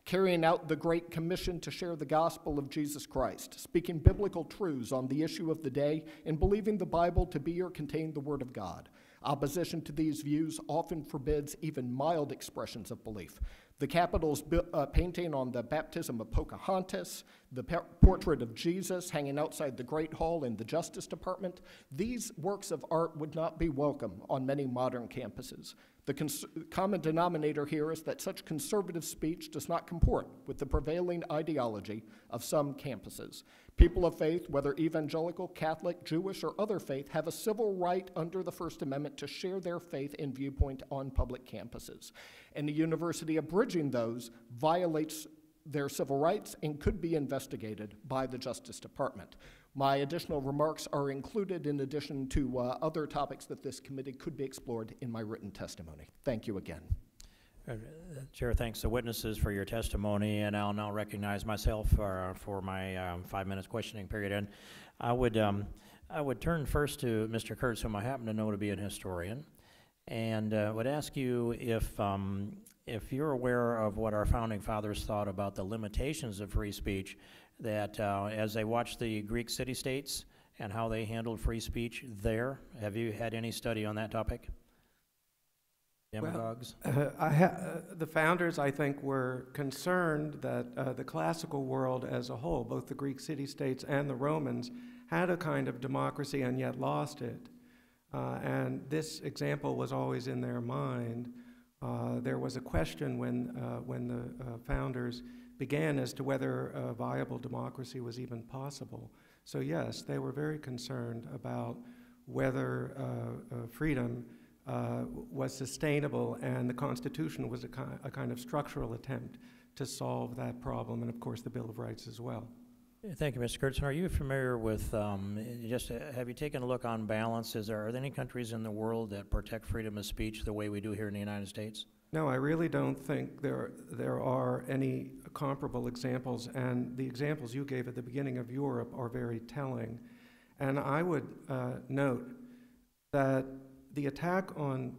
S9: carrying out the Great Commission to share the gospel of Jesus Christ, speaking biblical truths on the issue of the day, and believing the Bible to be or contain the Word of God. Opposition to these views often forbids even mild expressions of belief. The Capitol's painting on the baptism of Pocahontas, the portrait of Jesus hanging outside the Great Hall in the Justice Department, these works of art would not be welcome on many modern campuses. The common denominator here is that such conservative speech does not comport with the prevailing ideology of some campuses. People of faith, whether evangelical, Catholic, Jewish, or other faith, have a civil right under the First Amendment to share their faith and viewpoint on public campuses. And the university abridging those violates their civil rights and could be investigated by the Justice Department. My additional remarks are included in addition to other topics that this committee could be explored in my written testimony. Thank you again.
S1: Chair thanks the witnesses for your testimony, and I'll now recognize myself for my 5 minutes questioning period. And I would turn first to Mr. Kurtz, whom I happen to know to be an historian, and would ask you if you're aware of what our founding fathers thought about the limitations of free speech, that as they watched the Greek city-states and how they handled free speech there. Have you had any study on that topic? Demagogues?
S6: Well, the founders, I think, were concerned that the classical world as a whole, both the Greek city-states and the Romans, had a kind of democracy and yet lost it. And this example was always in their mind. There was a question when the founders began as to whether a viable democracy was even possible. So yes, they were very concerned about whether freedom was sustainable, and the Constitution was a kind of structural attempt to solve that problem, and of course the Bill of Rights as well.
S1: Thank you, Mr. Kurtz. Are you familiar with, have you taken a look on balance? Are there any countries in the world that protect freedom of speech the way we do here in the United States?
S6: No, I really don't think there are any comparable examples, and the examples you gave at the beginning of Europe are very telling. And I would note that the attack on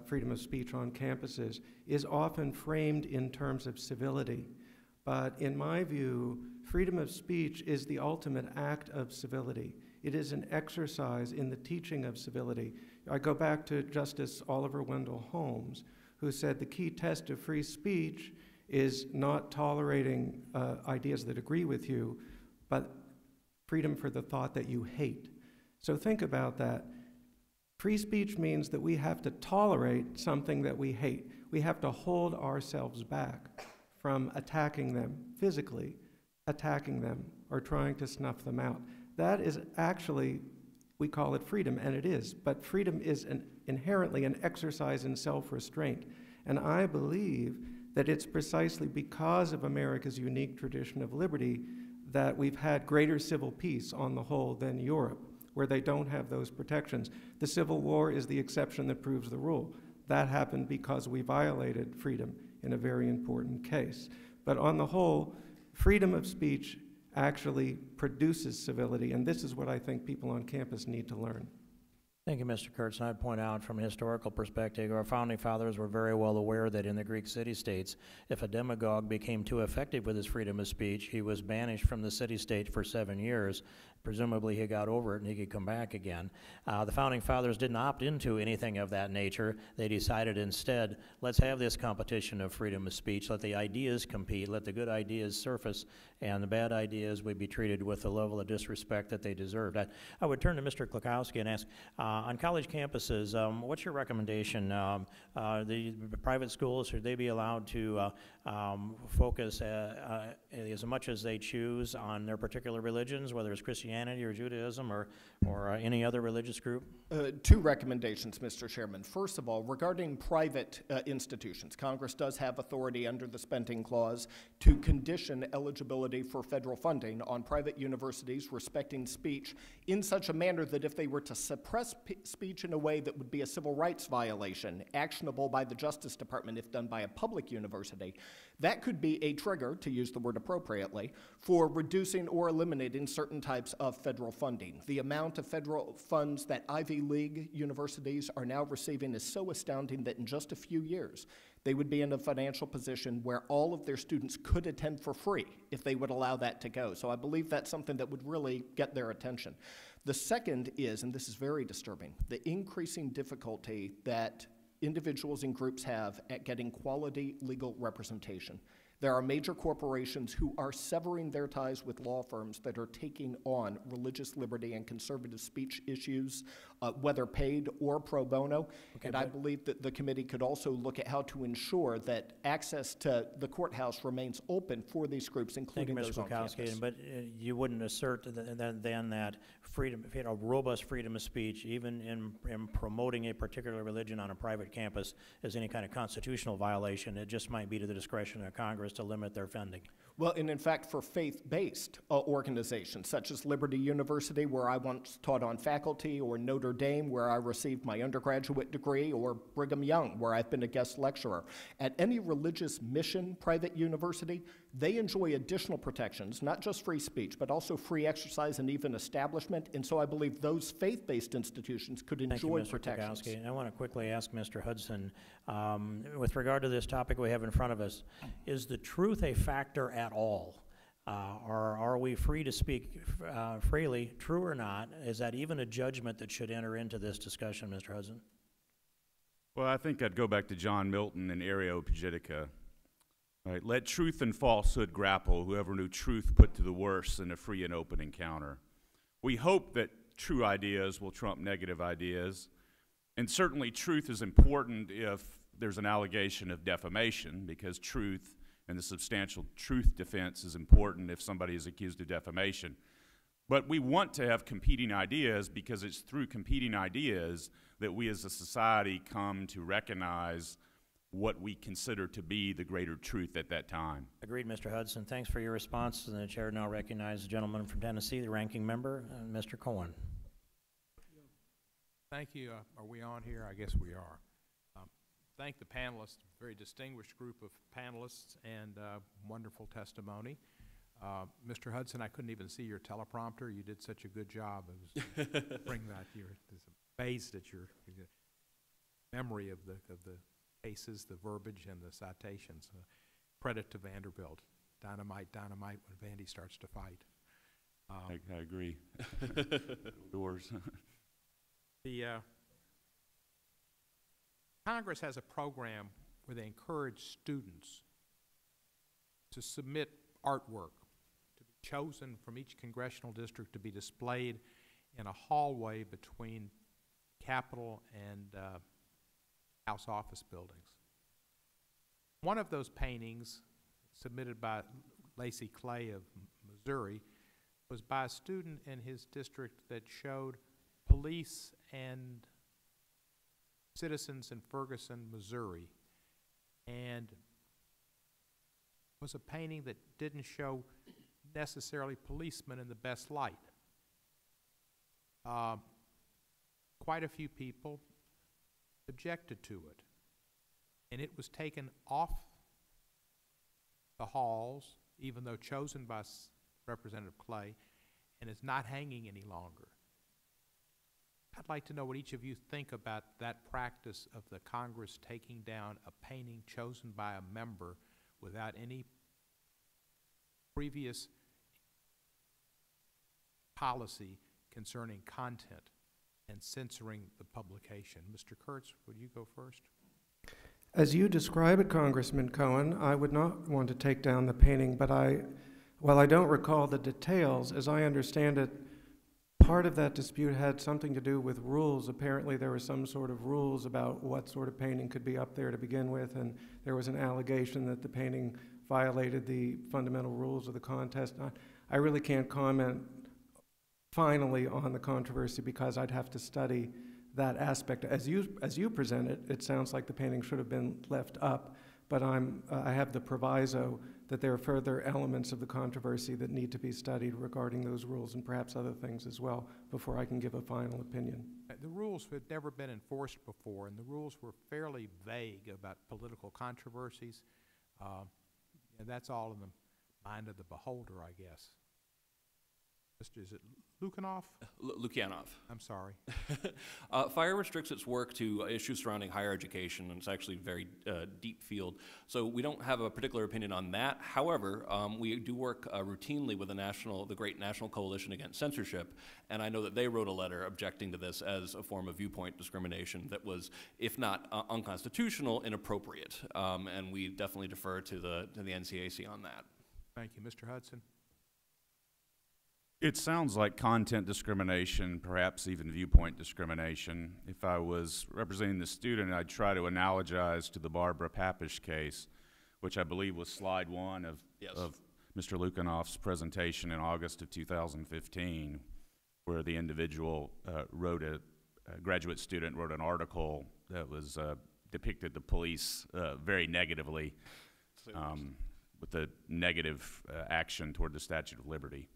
S6: freedom of speech on campuses is often framed in terms of civility. But in my view, freedom of speech is the ultimate act of civility. It is an exercise in the teaching of civility. I go back to Justice Oliver Wendell Holmes, who said the key test of free speech is not tolerating ideas that agree with you, but freedom for the thought that you hate. So think about that. Free speech means that we have to tolerate something that we hate. We have to hold ourselves back from attacking them physically, attacking them, or trying to snuff them out. That is actually, we call it freedom, and it is, but freedom is inherently an exercise in self-restraint. And I believe that it's precisely because of America's unique tradition of liberty that we've had greater civil peace on the whole than Europe, where they don't have those protections. The Civil War is the exception that proves the rule. That happened because we violated freedom in a very important case. But on the whole, freedom of speech actually produces civility, and this is what I think people on campus need to learn.
S1: Thank you, Mr. Kurtz. And I'd point out from a historical perspective, our founding fathers were very well aware that in the Greek city-states, if a demagogue became too effective with his freedom of speech, he was banished from the city-state for 7 years. Presumably he got over it and he could come back again. The founding fathers didn't opt into anything of that nature. They decided instead, let's have this competition of freedom of speech, let the ideas compete, let the good ideas surface, and the bad ideas would be treated with the level of disrespect that they deserved. I would turn to Mr. Klukowski and ask, on college campuses, what's your recommendation? The private schools, should they be allowed to focus as much as they choose on their particular religions, whether it's Christianity or Judaism or any other religious group?
S9: Two recommendations, Mr. Chairman. First of all, regarding private institutions, Congress does have authority under the Spending Clause to condition eligibility for federal funding on private universities respecting speech in such a manner that if they were to suppress speech in a way that would be a civil rights violation, actionable by the Justice Department if done by a public university, that could be a trigger, to use the word appropriately, for reducing or eliminating certain types of federal funding. The amount of federal funds that Ivy League universities are now receiving is so astounding that in just a few years, they would be in a financial position where all of their students could attend for free if they would allow that to go. So I believe that's something that would really get their attention. The second is, and this is very disturbing, the increasing difficulty that individuals and groups have at getting quality legal representation. There are major corporations who are severing their ties with law firms that are taking on religious liberty and conservative speech issues, whether paid or pro bono.
S1: Okay,
S9: and I believe that the committee could also look at how to ensure that access to the courthouse remains open for these groups, including
S1: Thank you,
S9: those
S1: Mr.
S9: on campus.
S1: Bukowski. But you wouldn't assert then that freedom, if you had a robust freedom of speech, even in promoting a particular religion on a private campus, is any kind of constitutional violation. It just might be to the discretion of Congress to limit their funding.
S9: Well, and in fact, for faith-based organizations, such as Liberty University, where I once taught on faculty, or Notre Dame, where I received my undergraduate degree, or Brigham Young, where I've been a guest lecturer. At any religious mission private university, they enjoy additional protections, not just free speech, but also free exercise and even establishment. And so I believe those faith-based institutions could enjoy protections.
S1: Thank you, Mr. Bukowski. I want to quickly ask Mr. Hudson, with regard to this topic we have in front of us, is the truth a factor at all? Or are we free to speak freely, true or not? Is that even a judgment that should enter into this discussion, Mr. Hudson?
S8: Well, I think I'd go back to John Milton and Areopagitica. Right, let truth and falsehood grapple, whoever knew truth put to the worse in a free and open encounter. We hope that true ideas will trump negative ideas, and certainly truth is important if there's an allegation of defamation, because truth and the substantial truth defense is important if somebody is accused of defamation. But we want to have competing ideas because it's through competing ideas that we as a society come to recognize what we consider to be the greater truth at that time.
S1: Agreed, Mr. Hudson. Thanks for your response. And the chair now recognizes the gentleman from Tennessee, the ranking member, Mr. Cohen.
S2: Thank you. Are we on here? I guess we are. Thank the panelists, very distinguished group of panelists, and wonderful testimony. Mr. Hudson, I couldn't even see your teleprompter. You did such a good job. I was bring that. You're amazed at your memory of the cases, the verbiage, and the citations. Credit to Vanderbilt. Dynamite, dynamite when Vandy starts to fight.
S8: I agree. Doors.
S2: The Congress has a program where they encourage students to submit artwork to be chosen from each congressional district to be displayed in a hallway between Capitol and House office buildings. One of those paintings, submitted by Lacey Clay of Missouri, was by a student in his district that showed police and citizens in Ferguson, Missouri, and was a painting that didn't show necessarily policemen in the best light. Quite a few people objected to it, and it was taken off the halls, even though chosen by Representative Clay, and is not hanging any longer. I'd like to know what each of you think about that practice of the Congress taking down a painting chosen by a member without any previous policy concerning content and censoring the publication. Mr. Kurtz, would you go first?
S6: As you describe it, Congressman Cohen, I would not want to take down the painting, but while I don't recall the details, as I understand it, part of that dispute had something to do with rules. Apparently there were some sort of rules about what sort of painting could be up there to begin with, and there was an allegation that the painting violated the fundamental rules of the contest. I really can't comment finally on the controversy because I'd have to study that aspect. As you present it, it sounds like the painting should have been left up, but I have the proviso that there are further elements of the controversy that need to be studied regarding those rules and perhaps other things as well before I can give a final opinion.
S2: The rules had never been enforced before, and the rules were fairly vague about political controversies. And that's all in the mind of the beholder, I guess. Is it Lukianoff?
S7: Lukianoff.
S2: I'm sorry.
S7: Fire restricts its work to issues surrounding higher education, and it's actually a very deep field. So we don't have a particular opinion on that. However, we do work routinely with the Great National Coalition Against Censorship, and I know that they wrote a letter objecting to this as a form of viewpoint discrimination that was, if not unconstitutional, inappropriate. And we definitely defer to the NCAC on that.
S2: Thank you. Mr. Hudson?
S8: It sounds like content discrimination, perhaps even viewpoint discrimination. If I was representing the student, I'd try to analogize to the Barbara Papish case, which I believe was slide one of Mr. Lukianoff's presentation in August of 2015, where the individual a graduate student wrote an article that was depicted the police very negatively with a negative action toward the Statute of Liberty.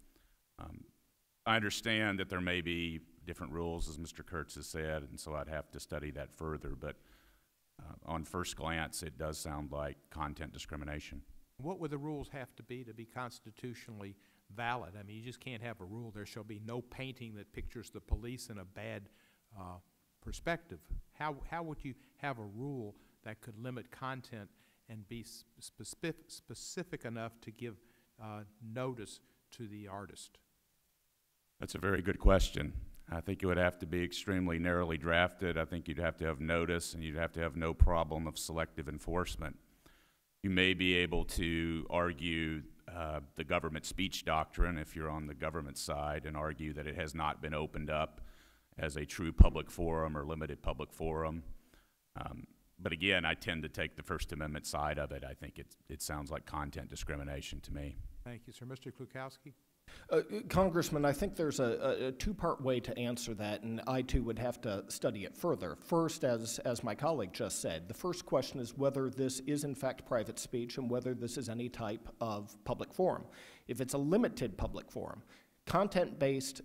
S8: I understand that there may be different rules, as Mr. Kurtz has said, and so I'd have to study that further, but on first glance, it does sound like content discrimination.
S2: What would the rules have to be constitutionally valid? I mean, you just can't have a rule, there shall be no painting that pictures the police in a bad perspective. How would you have a rule that could limit content and be specific enough to give notice to the artist?
S8: That's a very good question. I think it would have to be extremely narrowly drafted. I think you'd have to have notice, and you'd have to have no problem of selective enforcement. You may be able to argue the government speech doctrine if you're on the government side and argue that it has not been opened up as a true public forum or limited public forum. But again, I tend to take the First Amendment side of it. I think it sounds like content discrimination to me.
S2: Thank you, sir. Mr. Klukowski?
S9: Congressman, I think there's a two-part way to answer that, and I too would have to study it further. First, as my colleague just said, the first question is whether this is in fact private speech and whether this is any type of public forum. If it's a limited public forum, content-based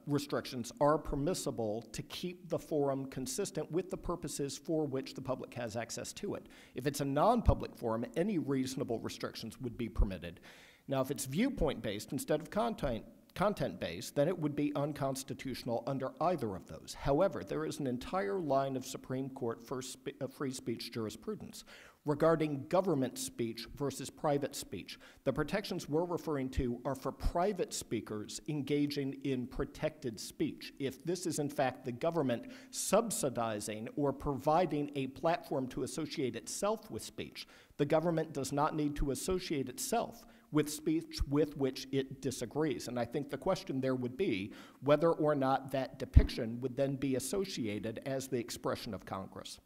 S9: restrictions are permissible to keep the forum consistent with the purposes for which the public has access to it. If it's a non-public forum, any reasonable restrictions would be permitted. Now, if it's viewpoint-based instead of content-based, then it would be unconstitutional under either of those. However, there is an entire line of Supreme Court free speech jurisprudence regarding government speech versus private speech. The protections we're referring to are for private speakers engaging in protected speech. If this is in fact the government subsidizing or providing a platform to associate itself with speech, the government does not need to associate itself with speech with which it disagrees. And I think the question there would be whether or not that depiction would then be associated as the expression of Congress.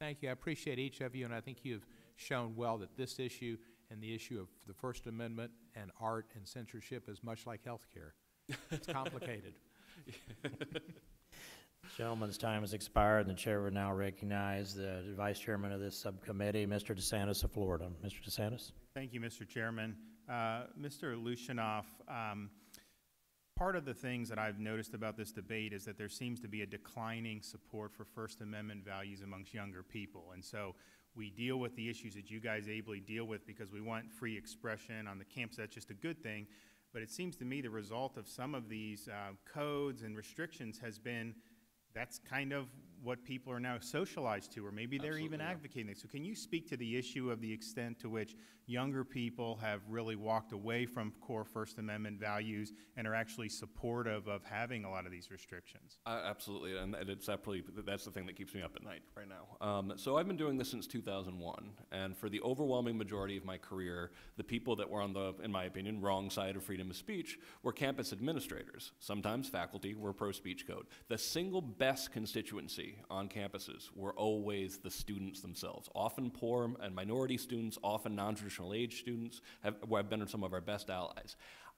S2: Thank you. I appreciate each of you, and I think you've shown well that this issue and the issue of the First Amendment and art and censorship is much like health care. It's complicated.
S1: Gentleman's time has expired, and the chair will now recognize the vice chairman of this subcommittee, Mr. DeSantis of Florida. Mr. DeSantis.
S10: Thank you, Mr. Chairman. Mr. Lukianoff, part of the things that I've noticed about this debate is that there seems to be a declining support for First Amendment values amongst younger people. And so we deal with the issues that you guys ably deal with because we want free expression on the campus. That's just a good thing. But it seems to me the result of some of these codes and restrictions has been that's kind of what people are now socialized to, or maybe they're even advocating it. So can you speak to the issue of the extent to which younger people have really walked away from core First Amendment values and are actually supportive of having a lot of these restrictions?
S7: Absolutely, and it's that's the thing that keeps me up at night right now. So I've been doing this since 2001, and for the overwhelming majority of my career, the people that were on the, in my opinion, wrong side of freedom of speech were campus administrators. Sometimes faculty were pro-speech code. The single best constituency history on campuses were always the students themselves, often poor and minority students, often non-traditional age students, have been some of our best allies.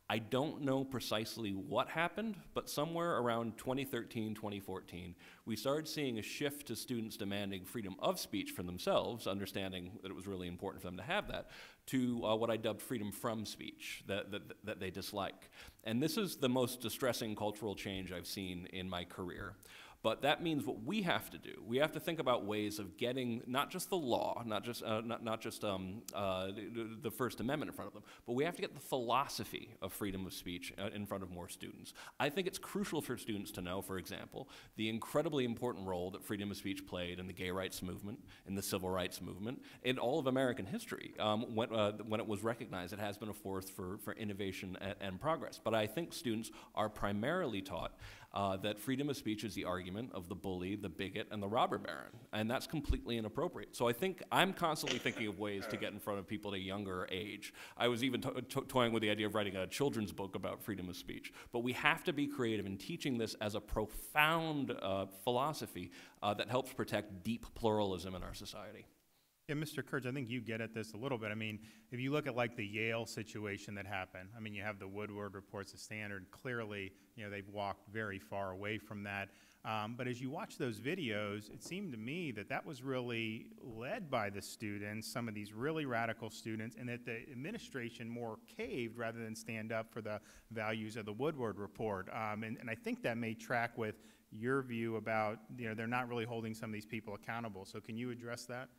S7: I don't know precisely what happened, but somewhere around 2013, 2014, we started seeing a shift to students demanding freedom of speech for themselves, understanding that it was really important for them to have that, to what I dubbed freedom from speech that they dislike. And this is the most distressing cultural change I've seen in my career. But that means what we have to do, we have to think about ways of getting not just the law, not just the First Amendment in front of them, but we have to get the philosophy of freedom of speech in front of more students. I think it's crucial for students to know, for example, the incredibly important role that freedom of speech played in the gay rights movement, in the civil rights movement, in all of American history. When it was recognized, it has been a force for innovation and progress. But I think students are primarily taught that freedom of speech is the argument of the bully, the bigot, and the robber baron, and that's completely inappropriate. So I think I'm constantly thinking of ways to get in front of people at a younger age. I was even toying with the idea of writing a children's book about freedom of speech, but we have to be creative in teaching this as a profound philosophy that helps protect deep pluralism in our society.
S10: Yeah, Mr. Kurtz, I think you get at this a little bit. I mean, if you look at like the Yale situation that happened, I mean, you have the Woodward reports, the Standard. Clearly, you know, they've walked very far away from that. But as you watch those videos, it seemed to me that that was really led by the students, some of these really radical students, and that the administration more caved rather than stand up for the values of the Woodward report. And I think that may track with your view about, you know, they're not really holding some of these people accountable. So can you address that?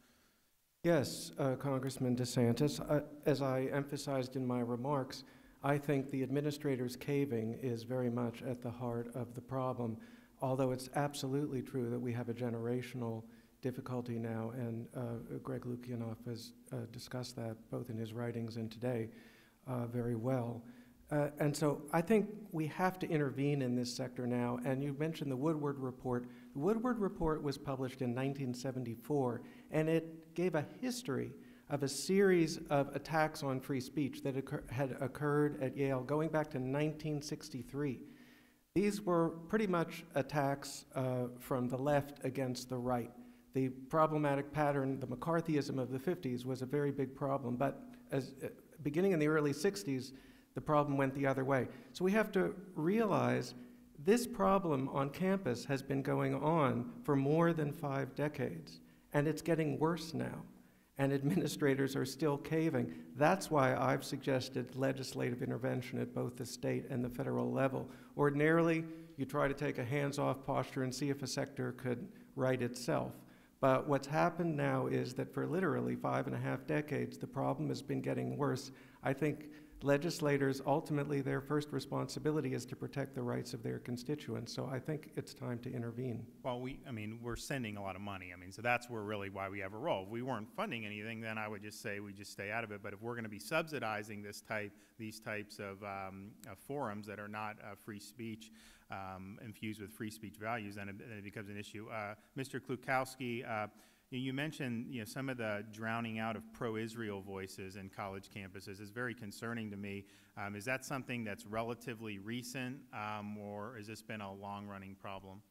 S6: Yes, Congressman DeSantis. As I emphasized in my remarks, I think the administrators caving is very much at the heart of the problem, although it's absolutely true that we have a generational difficulty now, and Greg Lukianoff has discussed that both in his writings and today very well. And so I think we have to intervene in this sector now, and you mentioned the Woodward report. The Woodward report was published in 1974, and it gave a history of a series of attacks on free speech that had occurred at Yale going back to 1963. These were pretty much attacks from the left against the right. The problematic pattern, the McCarthyism of the 50s, was a very big problem, but beginning in the early 60s, the problem went the other way. So we have to realize this problem on campus has been going on for more than 5 decades, and it's getting worse now, and administrators are still caving. That's why I've suggested legislative intervention at both the state and the federal level. Ordinarily, you try to take a hands-off posture and see if a sector could right itself. But what's happened now is that for literally 5.5 decades, the problem has been getting worse. I think legislators, ultimately, their first responsibility is to protect the rights of their constituents. So I think it's time to intervene.
S10: Well, we're sending a lot of money. So that's really why we have a role. If we weren't funding anything, then I would just say we just stay out of it. But if we're going to be subsidizing these types of forums that are not free speech, infused with free speech values, then it becomes an issue. Mr. Klukowski, you mentioned some of the drowning out of pro-Israel voices in college campuses is very concerning to me. Is that something that's relatively recent, or has this been a long-running problem?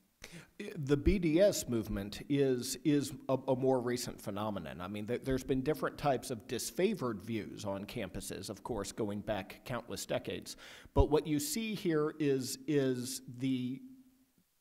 S9: The BDS movement is a more recent phenomenon. There's been different types of disfavored views on campuses, of course, going back countless decades. But what you see here is the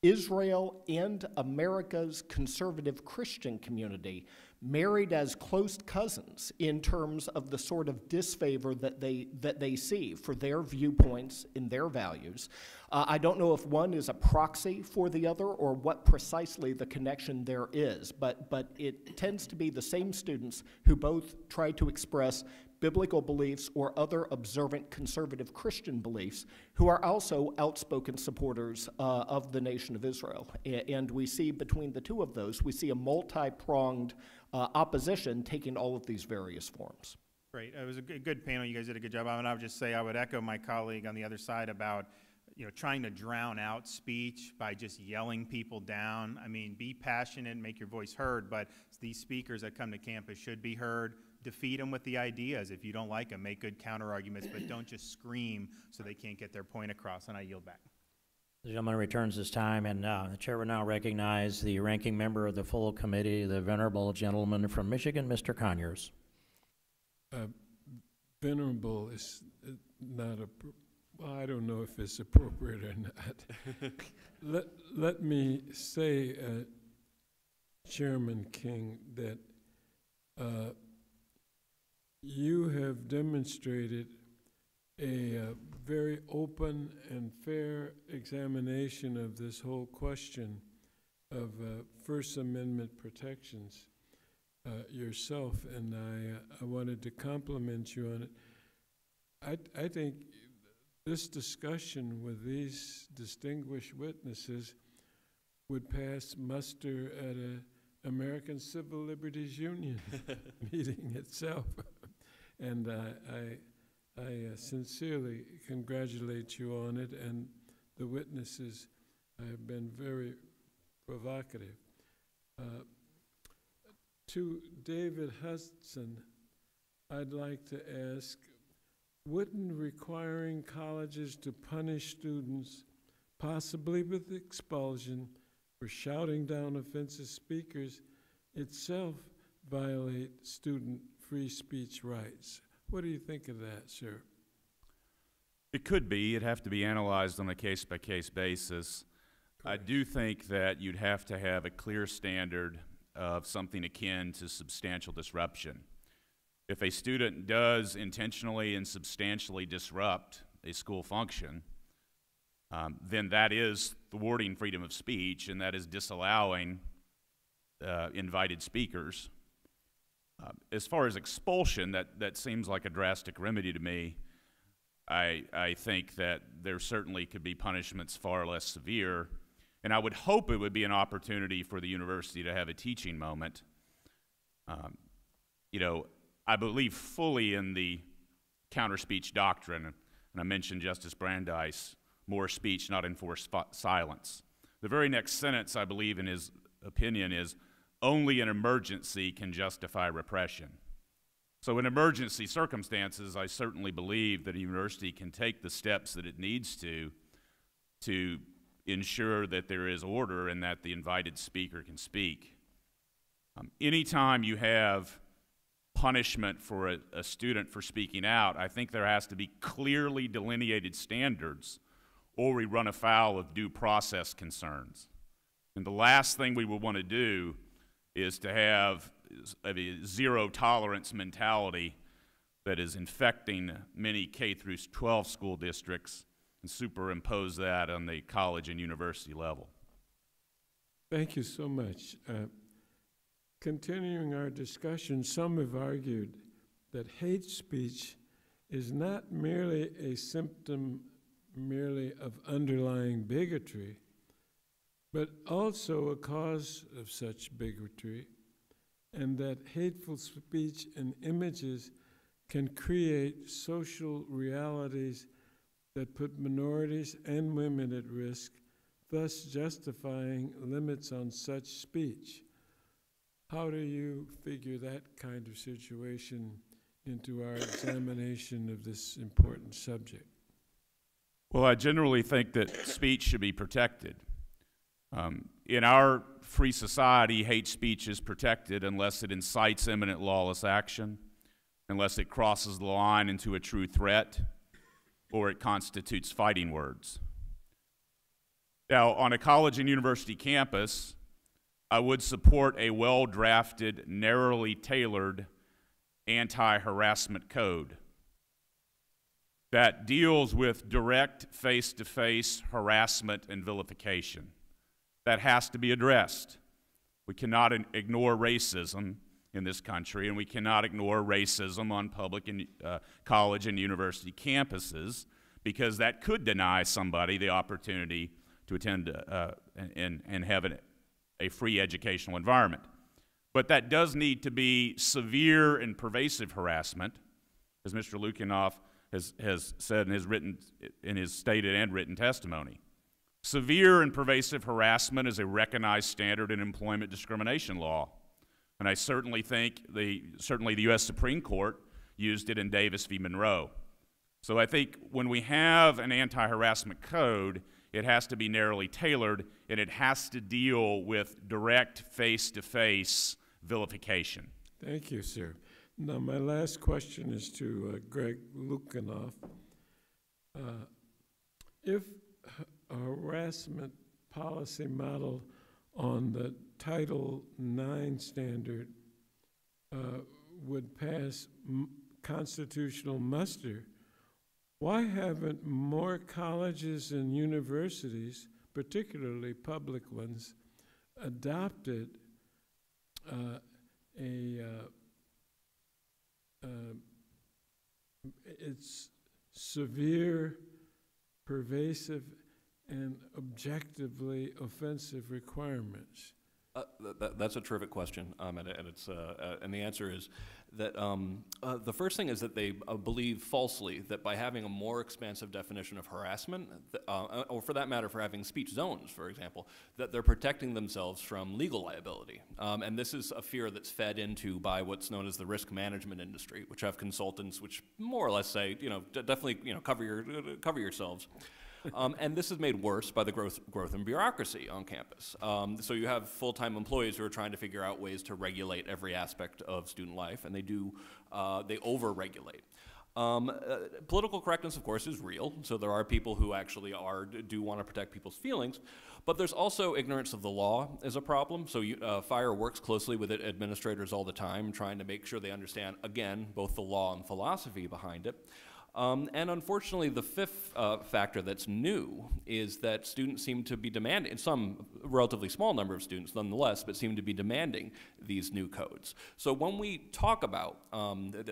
S9: Israel and America's conservative Christian community married as close cousins in terms of the sort of disfavor that they see for their viewpoints and their values. I don't know if one is a proxy for the other or what precisely the connection there is, but it tends to be the same students who both try to express biblical beliefs or other observant conservative Christian beliefs who are also outspoken supporters of the nation of Israel. And we see between the two of those, we see a multi-pronged opposition taking all of these various forms.
S10: Great. It was a good panel. You guys did a good job. I would just say I would echo my colleague on the other side about trying to drown out speech by just yelling people down. Be passionate, make your voice heard, but these speakers that come to campus should be heard. Defeat them with the ideas. If you don't like them, make good counter arguments, but don't just scream so they can't get their point across. And I yield back.
S1: The gentleman returns his time, and the chair will now recognize the ranking member of the full committee, the venerable gentleman from Michigan, Mr. Conyers.
S4: Venerable is not a, well, I don't know if it's appropriate or not. let me say, Chairman King, that you have demonstrated a very open and fair examination of this whole question of First Amendment protections yourself, and I wanted to compliment you on it. I think this discussion with these distinguished witnesses would pass muster at an American Civil Liberties Union meeting itself. And I sincerely congratulate you on it, and the witnesses have been very provocative. To David Hudson, I'd like to ask, wouldn't requiring colleges to punish students, possibly with expulsion, for shouting down offensive speakers itself violate student free speech rights? What do you think of that, sir?
S8: It could be. It'd have to be analyzed on a case-by-case basis. I do think that you'd have to have a clear standard of something akin to substantial disruption. If a student does intentionally and substantially disrupt a school function, then that is thwarting freedom of speech, and that is disallowing invited speakers. As far as expulsion, that seems like a drastic remedy to me. I think that there certainly could be punishments far less severe, and I would hope it would be an opportunity for the university to have a teaching moment. You know, I believe fully in the counter-speech doctrine, and I mentioned Justice Brandeis, more speech, not enforced silence. The very next sentence, I believe, in his opinion is, only an emergency can justify repression. So in emergency circumstances, I certainly believe that a university can take the steps that it needs to ensure that there is order and that the invited speaker can speak. Anytime you have punishment for a student for speaking out, I think there has to be clearly delineated standards, or we run afoul of due process concerns. And the last thing we would want to do is to have a zero-tolerance mentality that is infecting many K-12 school districts and superimpose that on the college and university level.
S4: Thank you so much. Continuing our discussion, some have argued that hate speech is not merely a symptom merely of underlying bigotry, but also a cause of such bigotry, and that hateful speech and images can create social realities that put minorities and women at risk, thus justifying limits on such speech. How do you figure that kind of situation into our examination of this important subject?
S8: Well, I generally think that speech should be protected. In our free society, hate speech is protected unless it incites imminent lawless action, unless it crosses the line into a true threat, or it constitutes fighting words. Now, on a college and university campus, I would support a well-drafted, narrowly tailored anti-harassment code that deals with direct face-to-face harassment and vilification. That has to be addressed. We cannot ignore racism in this country, and we cannot ignore racism on public and college and university campuses, because that could deny somebody the opportunity to attend and have a free educational environment. But that does need to be severe and pervasive harassment, as Mr. Lukinoff has said in his stated and written testimony. Severe and pervasive harassment is a recognized standard in employment discrimination law. And I certainly think certainly the U.S. Supreme Court used it in Davis v. Monroe. So I think when we have an anti-harassment code, it has to be narrowly tailored, and it has to deal with direct face-to-face vilification.
S4: Thank you, sir. Now, my last question is to Greg Lukanoff. If a harassment policy model on the Title IX standard would pass constitutional muster, why haven't more colleges and universities, particularly public ones, adopted its severe, pervasive, and objectively offensive requirements?
S7: That's a terrific question, and the answer is that the first thing is that they believe falsely that by having a more expansive definition of harassment, or for that matter, for having speech zones, for example, that they're protecting themselves from legal liability. And this is a fear that's fed into by what's known as the risk management industry, which have consultants which more or less say, definitely, cover yourselves. And this is made worse by the growth in bureaucracy on campus. So you have full-time employees who are trying to figure out ways to regulate every aspect of student life, and they over-regulate. Political correctness, of course, is real, so there are people who actually do want to protect people's feelings, but there's also ignorance of the law as a problem. So FIRE works closely with administrators all the time, trying to make sure they understand, again, both the law and philosophy behind it. And unfortunately, the fifth factor that's new is that students seem to be demanding, some relatively small number of students nonetheless, but seem to be demanding these new codes. So when we talk about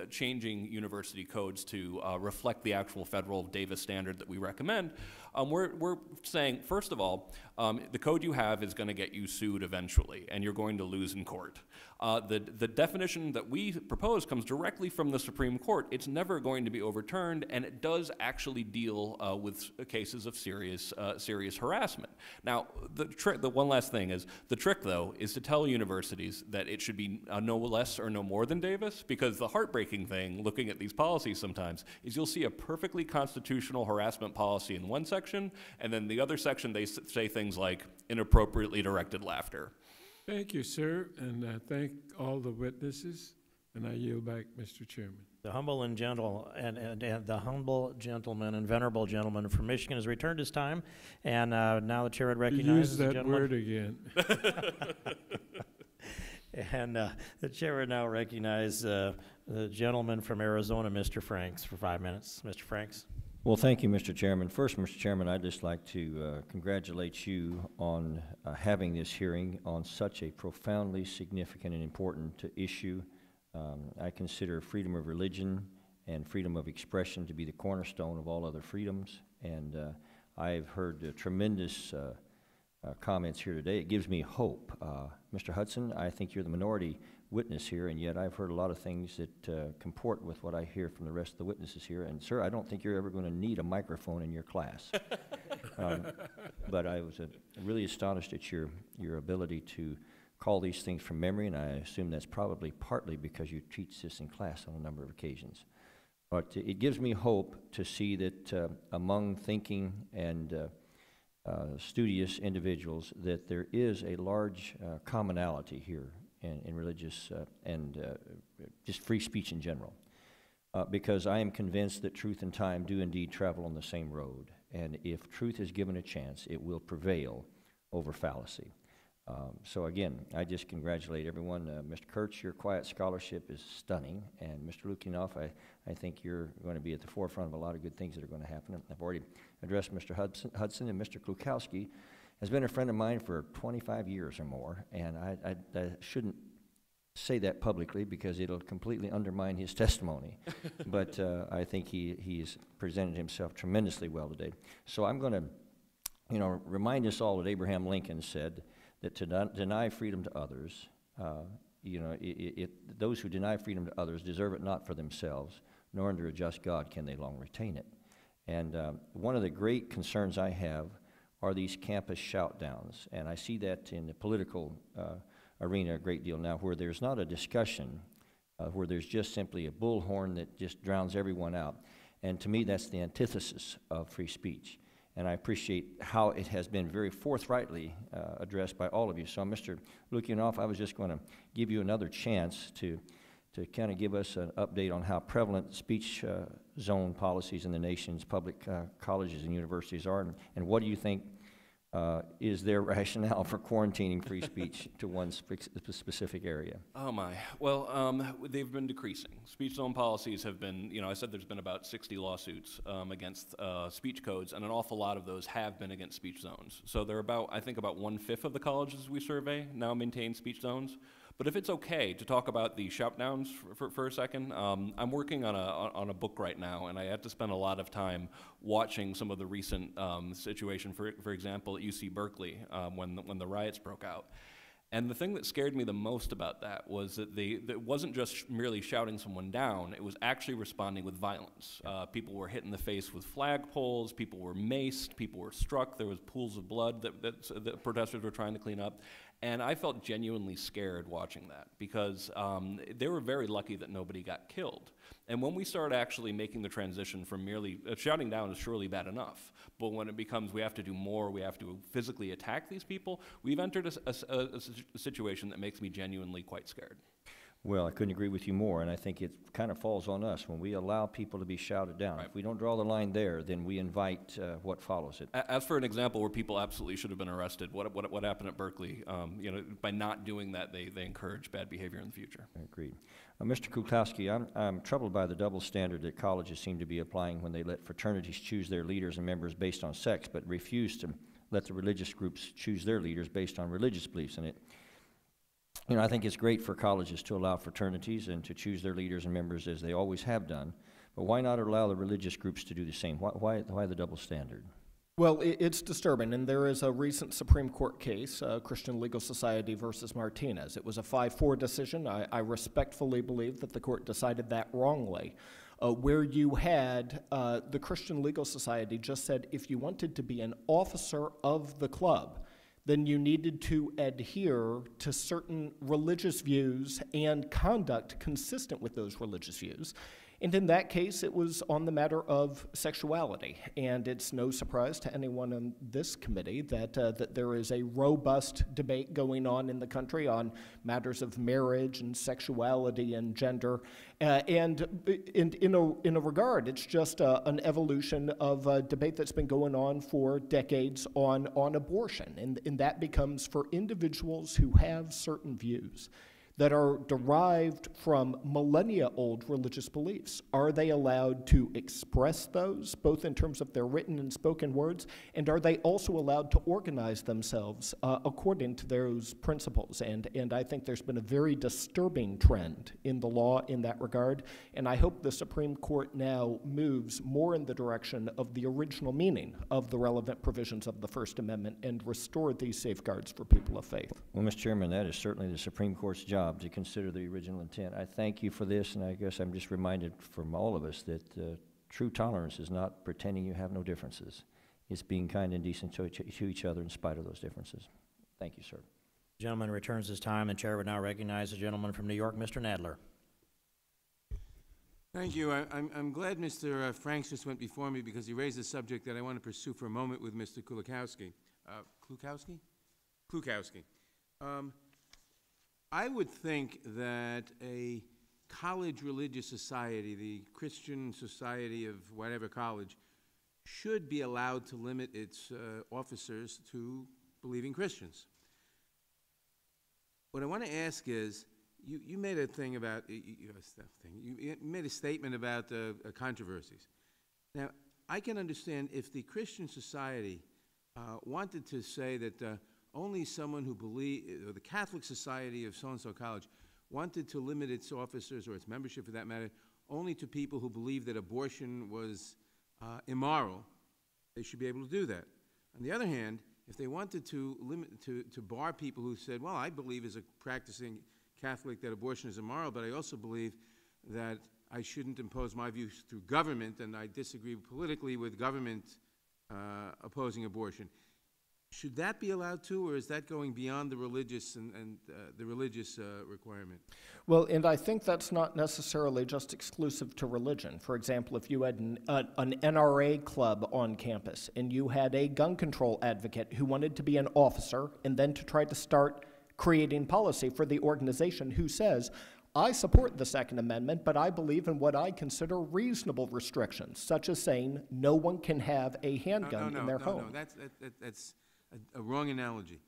S7: changing university codes to reflect the actual federal Davis standard that we recommend, we're saying, first of all, the code you have is going to get you sued eventually, and you're going to lose in court. The definition that we propose comes directly from the Supreme Court. It's never going to be overturned, and it does actually deal with cases of serious harassment. Now, the one last thing is, the trick, though, is to tell universities that it should be no less or no more than Davis, because the heartbreaking thing, looking at these policies sometimes, is you'll see a perfectly constitutional harassment policy in one section, and then the other section they say things like inappropriately directed laughter.
S4: Thank you, sir, and thank all the witnesses, and I yield back, Mr. Chairman.
S1: The humble and gentle and the humble gentleman and venerable gentleman from Michigan has returned his time, and now the chair would recognize
S4: Use
S1: the
S4: that
S1: gentleman.
S4: word again.
S1: And the chair would now recognize the gentleman from Arizona, Mr. Franks, for 5 minutes. Mr. Franks.
S11: Well, thank you, Mr. Chairman. First, Mr. Chairman, I'd just like to congratulate you on having this hearing on such a profoundly significant and important issue. I consider freedom of religion and freedom of expression to be the cornerstone of all other freedoms, and I've heard tremendous comments here today. It gives me hope. Mr. Hudson, I think you're the minority witness here, and yet I've heard a lot of things that comport with what I hear from the rest of the witnesses here. And sir, I don't think you're ever going to need a microphone in your class. But I was really astonished at your ability to call these things from memory, and I assume that's probably partly because you teach this in class on a number of occasions. But it gives me hope to see that among thinking and studious individuals that there is a large commonality here in religious and just free speech in general. Because I am convinced that truth and time do indeed travel on the same road. And if truth is given a chance, it will prevail over fallacy. So again, I just congratulate everyone. Mr. Kurtz, your quiet scholarship is stunning. And Mr. Lukinoff, I think you're going to be at the forefront of a lot of good things that are going to happen. I've already addressed Mr. Hudson, and Mr. Klukowski has been a friend of mine for 25 years or more, and I shouldn't say that publicly because it'll completely undermine his testimony. But I think he's presented himself tremendously well today. So I'm going to, remind us all that Abraham Lincoln said that to deny freedom to others, those who deny freedom to others deserve it not for themselves, nor under a just God can they long retain it. And one of the great concerns I have are these campus shout-downs, and I see that in the political arena a great deal now, where there's not a discussion, where there's just simply a bullhorn that just drowns everyone out. And to me, that's the antithesis of free speech. and I appreciate how it has been very forthrightly addressed by all of you. So, Mr. Lukianoff, I was just going to give you another chance to kind of give us an update on how prevalent speech zone policies in the nation's public colleges and universities are, and what do you think is their rationale for quarantining free speech to one specific area?
S7: Oh my. Well, they've been decreasing. Speech zone policies have been, I said there's been about 60 lawsuits against speech codes, and an awful lot of those have been against speech zones. So they're I think about 1/5 of the colleges we survey now maintain speech zones. But if it's okay to talk about the shout-downs for a second, I'm working on a book right now, and I had to spend a lot of time watching some of the recent situation, for example, at UC Berkeley when the riots broke out. And the thing that scared me the most about that was that it wasn't just merely shouting someone down, it was actually responding with violence. People were hit in the face with flagpoles, people were maced, people were struck, there was pools of blood that protesters were trying to clean up. And I felt genuinely scared watching that because they were very lucky that nobody got killed. And when we start actually making the transition from merely shouting down is surely bad enough, but when it becomes we have to do more, we have to physically attack these people, we've entered a situation that makes me genuinely quite scared.
S11: Well, I couldn't agree with you more, and I think it kind of falls on us when we allow people to be shouted down.
S7: Right.
S11: If we don't draw the line there, then we invite what follows it.
S7: As for an example where people absolutely should have been arrested, what happened at Berkeley? By not doing that, they encourage bad behavior in the future.
S11: Agreed. Mr. Kulkowski, I'm troubled by the double standard that colleges seem to be applying when they let fraternities choose their leaders and members based on sex, but refuse to let the religious groups choose their leaders based on religious beliefs. And I think it's great for colleges to allow fraternities and to choose their leaders and members as they always have done, but why not allow the religious groups to do the same? Why the double standard?
S9: Well, it's disturbing, and there is a recent Supreme Court case, Christian Legal Society versus Martinez. It was a 5-4 decision. I respectfully believe that the court decided that wrongly, where you had the Christian Legal Society just said if you wanted to be an officer of the club, then you needed to adhere to certain religious views and conduct consistent with those religious views. And in that case, it was on the matter of sexuality. And it's no surprise to anyone on this committee that there is a robust debate going on in the country on matters of marriage and sexuality and gender. And in a regard, it's just an evolution of a debate that's been going on for decades on abortion. And that becomes for individuals who have certain views that are derived from millennia-old religious beliefs. Are they allowed to express those, both in terms of their written and spoken words, and are they also allowed to organize themselves according to those principles? And I think there's been a very disturbing trend in the law in that regard, and I hope the Supreme Court now moves more in the direction of the original meaning of the relevant provisions of the First Amendment and restore these safeguards for people of faith.
S11: Well, Mr. Chairman, that is certainly the Supreme Court's job to consider the original intent. I thank you for this, and I guess I'm just reminded from all of us that true tolerance is not pretending you have no differences. It's being kind and decent to each other in spite of those differences. Thank you, sir.
S1: The gentleman returns his time. The chair would now recognize the gentleman from New York, Mr. Nadler.
S12: Thank you. I'm glad Mr. Franks just went before me because he raised a subject that I want to pursue for a moment with Mr. Kulakowski. Klukowski. I would think that a college religious society, the Christian Society of whatever college, should be allowed to limit its officers to believing Christians. What I want to ask is, you made a thing about, you made a statement about controversies. Now, I can understand if the Christian Society wanted to say that only someone who believes, or the Catholic Society of so-and-so college wanted to limit its officers, or its membership for that matter, only to people who believe that abortion was immoral, they should be able to do that. On the other hand, if they wanted to bar people who said, well, I believe as a practicing Catholic that abortion is immoral, but I also believe that I shouldn't impose my views through government, and I disagree politically with government opposing abortion. should that be allowed too, or is that going beyond the religious the religious requirement?
S9: Well, and I think that's not necessarily just exclusive to religion. For example, if you had an NRA club on campus and you had a gun control advocate who wanted to be an officer and then to try to start creating policy for the organization who says, I support the Second Amendment, but I believe in what I consider reasonable restrictions, such as saying no one can have a handgun in their home.
S12: No, that's a wrong analogy.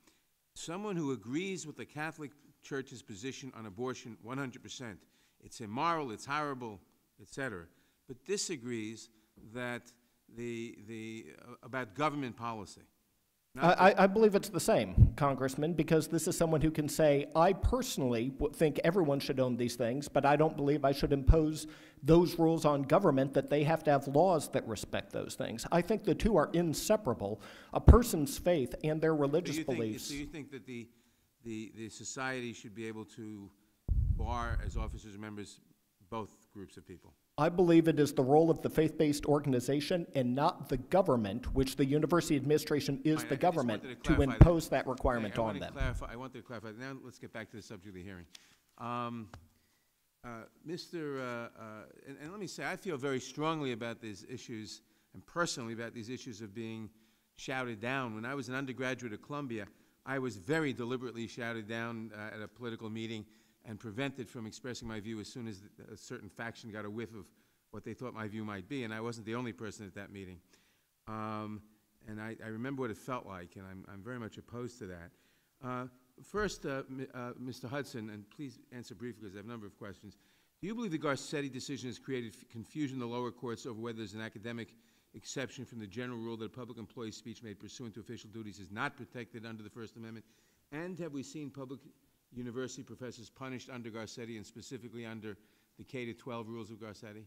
S12: Someone who agrees with the Catholic Church's position on abortion 100%, it's immoral, it's horrible, etc., but disagrees that about government policy.
S9: I believe it's the same, Congressman, because this is someone who can say, I personally think everyone should own these things, but I don't believe I should impose those rules on government that they have to have laws that respect those things. I think the two are inseparable. A person's faith and their religious beliefs.
S12: So you think that the society should be able to bar, as officers and members, both groups of people?
S9: I believe it is the role of the faith-based organization and not the government, which the university administration is the government, to impose that requirement on them.
S12: I wanted to clarify. Now let's get back to the subject of the hearing. And let me say, I feel very strongly about these issues, and personally about these issues of being shouted down. When I was an undergraduate at Columbia, I was very deliberately shouted down at a political meeting and prevented from expressing my view as soon as a certain faction got a whiff of what they thought my view might be, and I wasn't the only person at that meeting. And I remember what it felt like, and I'm very much opposed to that. First, Mr. Hudson, and please answer briefly because I have a number of questions. Do you believe the Garcetti decision has created confusion in the lower courts over whether there's an academic exception from the general rule that a public employee's speech made pursuant to official duties is not protected under the First Amendment? And have we seen public university professors punished under Garcetti and specifically under the K-12 rules of Garcetti?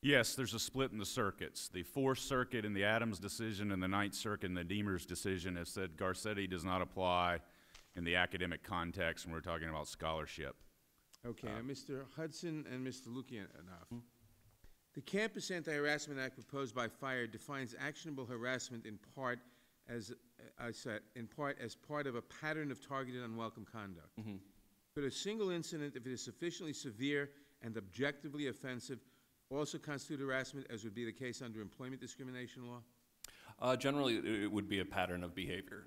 S8: Yes, there's a split in the circuits. The Fourth Circuit in the Adams decision and the Ninth Circuit in the Deemers decision have said Garcetti does not apply in the academic context when we're talking about scholarship.
S12: Okay, now Mr. Hudson and Mr. Lukianoff. The Campus Anti-Harassment Act proposed by FIRE defines actionable harassment in part as part of a pattern of targeted unwelcome conduct. Could a single incident, if it is sufficiently severe and objectively offensive, also constitute harassment, as would be the case under employment discrimination law?
S7: Generally, it would be a pattern of behavior.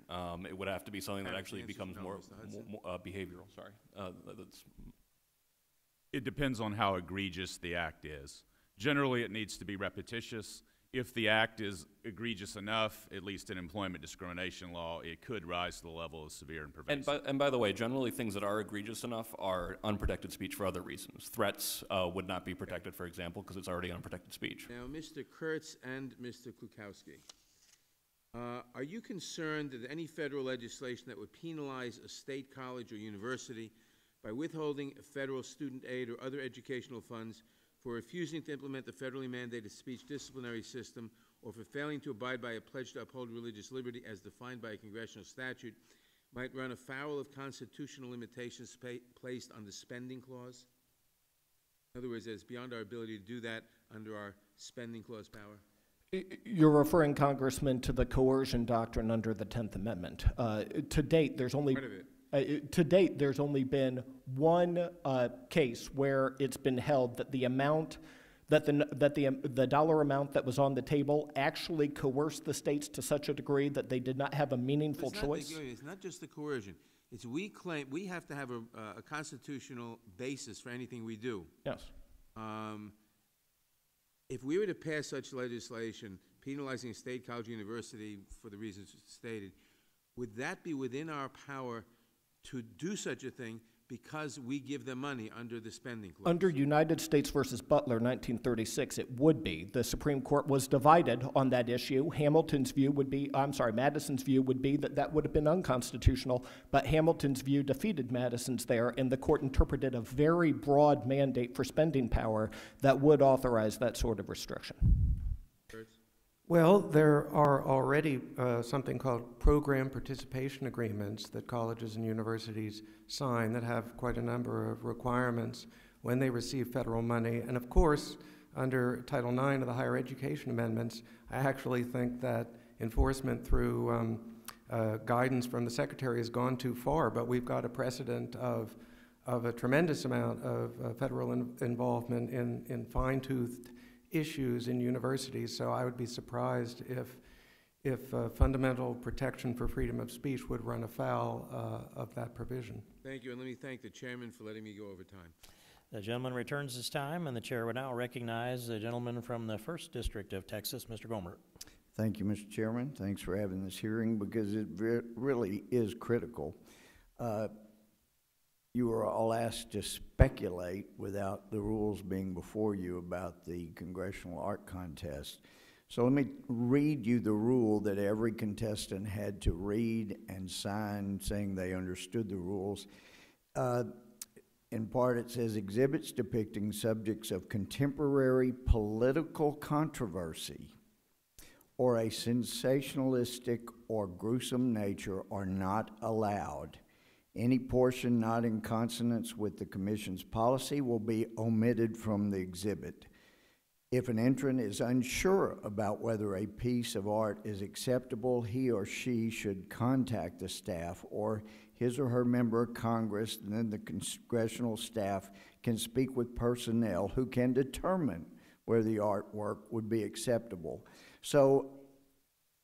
S7: It would have to be something that actually becomes more behavioral. Sorry.
S8: It depends on how egregious the act is. Generally, it needs to be repetitious. If the act is egregious enough, at least in employment discrimination law, it could rise to the level of severe and pervasive.
S7: And by the way, generally things that are egregious enough are unprotected speech for other reasons. Threats would not be protected, for example, because it's already unprotected speech.
S12: Now, Mr. Kurtz and Mr. Klukowski, are you concerned that any federal legislation that would penalize a state college or university by withholding federal student aid or other educational funds for refusing to implement the federally mandated speech disciplinary system, or for failing to abide by a pledge to uphold religious liberty as defined by a congressional statute, might run afoul of constitutional limitations placed on the spending clause? In other words, it's beyond our ability to do that under our spending clause power.
S9: You're referring, Congressman, to the coercion doctrine under the 10th Amendment. To date, there's only...
S12: Part of it.
S9: To date, there's only been one case where it's been held that the amount, that the dollar amount that was on the table actually coerced the states to such a degree that they did not have a meaningful choice.
S12: It's not just the coercion. It's we claim we have to have a constitutional basis for anything we do.
S9: Yes.
S12: If we were to pass such legislation penalizing a state college or university for the reasons stated, would that be within our power to do such a thing because we give them money under the spending clause?
S9: Under United States versus Butler, 1936, it would be. The Supreme Court was divided on that issue. Madison's view would be that that would have been unconstitutional, but Hamilton's view defeated Madison's there, and the court interpreted a very broad mandate for spending power that would authorize that sort of restriction.
S6: Well, there are already something called program participation agreements that colleges and universities sign that have quite a number of requirements when they receive federal money. And of course, under Title IX of the Higher Education Amendments, I actually think that enforcement through guidance from the Secretary has gone too far, but we've got a precedent of a tremendous amount of federal involvement in fine-toothed issues in universities. So I would be surprised if fundamental protection for freedom of speech would run afoul of that provision.
S12: Thank you, and let me thank the chairman for letting me go over time.
S1: The gentleman returns his time, and the chair would now recognize the gentleman from the 1st District of Texas, Mr. Gomer.
S13: Thank you, Mr. Chairman. Thanks for having this hearing because it really is critical. You were all asked to speculate without the rules being before you about the Congressional Art Contest. So let me read you the rule that every contestant had to read and sign saying they understood the rules. In part, it says, exhibits depicting subjects of contemporary political controversy or a sensationalistic or gruesome nature are not allowed. Any portion not in consonance with the Commission's policy will be omitted from the exhibit. If an entrant is unsure about whether a piece of art is acceptable, he or she should contact the staff or his or her member of Congress, and then the congressional staff can speak with personnel who can determine where the artwork would be acceptable. So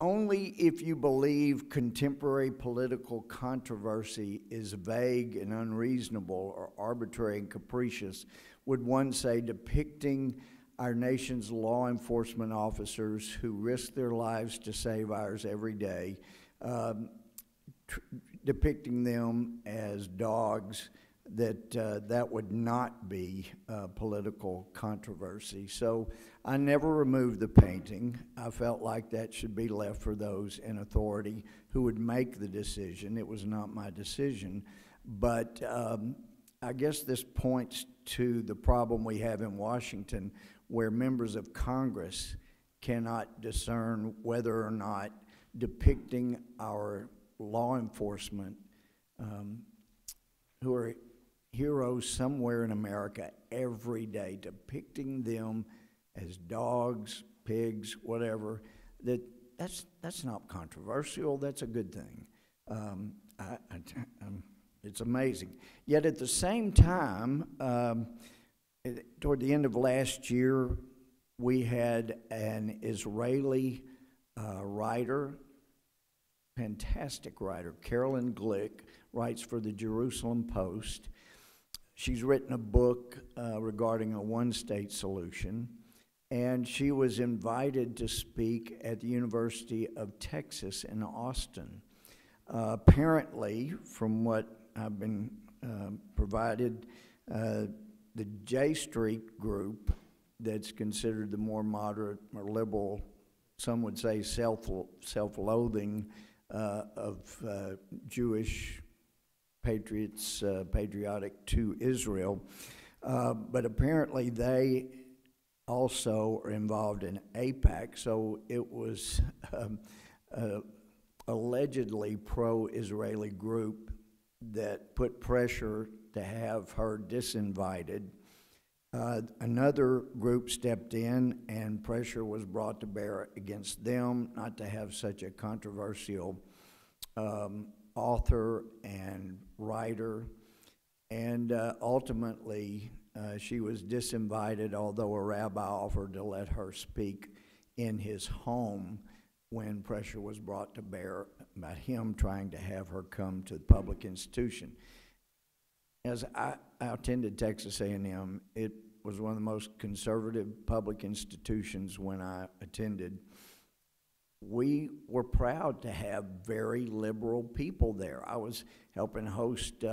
S13: only if you believe contemporary political controversy is vague and unreasonable or arbitrary and capricious would one say depicting our nation's law enforcement officers who risk their lives to save ours every day, depicting them as dogs, that would not be political controversy. So I never removed the painting. I felt like that should be left for those in authority who would make the decision. It was not my decision. But I guess this points to the problem we have in Washington where members of Congress cannot discern whether or not depicting our law enforcement who are heroes somewhere in America every day, depicting them as dogs, pigs, whatever, that's not controversial. That's a good thing. It's amazing. Yet at the same time, toward the end of last year, we had an Israeli writer, fantastic writer, Carolyn Glick, writes for the Jerusalem Post. She's written a book regarding a one-state solution, and she was invited to speak at the University of Texas in Austin. Apparently, from what I've been provided, the J Street group that's considered the more moderate or liberal, some would say self-loathing of Jewish patriots, patriotic to Israel, but apparently they also are involved in AIPAC, so it was allegedly pro-Israeli group that put pressure to have her disinvited. Another group stepped in and pressure was brought to bear against them not to have such a controversial author and writer, and ultimately she was disinvited, although a rabbi offered to let her speak in his home when pressure was brought to bear about him trying to have her come to the public institution. As I attended Texas A&M, it was one of the most conservative public institutions when I attended. We were proud to have very liberal people there. I was helping host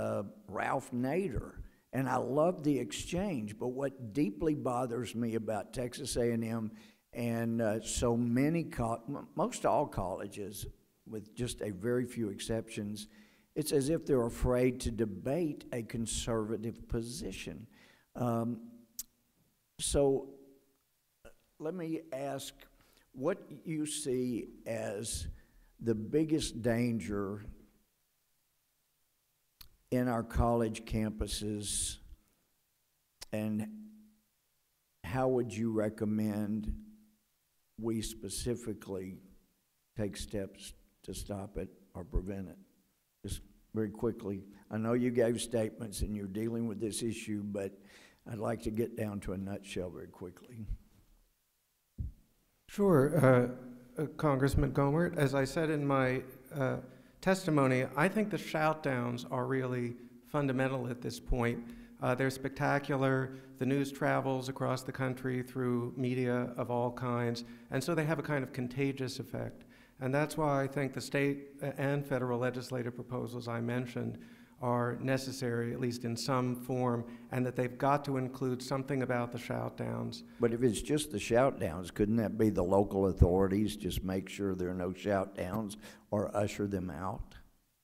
S13: Ralph Nader, and I loved the exchange. But what deeply bothers me about Texas A&M and so many, most all colleges, with just a very few exceptions, it's as if they're afraid to debate a conservative position. So let me ask what you see as the biggest danger in our college campuses, and how would you recommend we specifically take steps to stop it or prevent it? Just very quickly. I know you gave statements and you're dealing with this issue, but I'd like to get down to a nutshell very quickly.
S6: Sure, Congressman Gohmert. As I said in my testimony, I think the shout-downs are really fundamental at this point. They're spectacular. The news travels across the country through media of all kinds, and so they have a kind of contagious effect. And that's why I think the state and federal legislative proposals I mentioned are necessary, at least in some form, and that they've got to include something about the shout-downs.
S13: But if it's just the shout-downs, couldn't that be the local authorities just make sure there are no shout-downs or usher them out?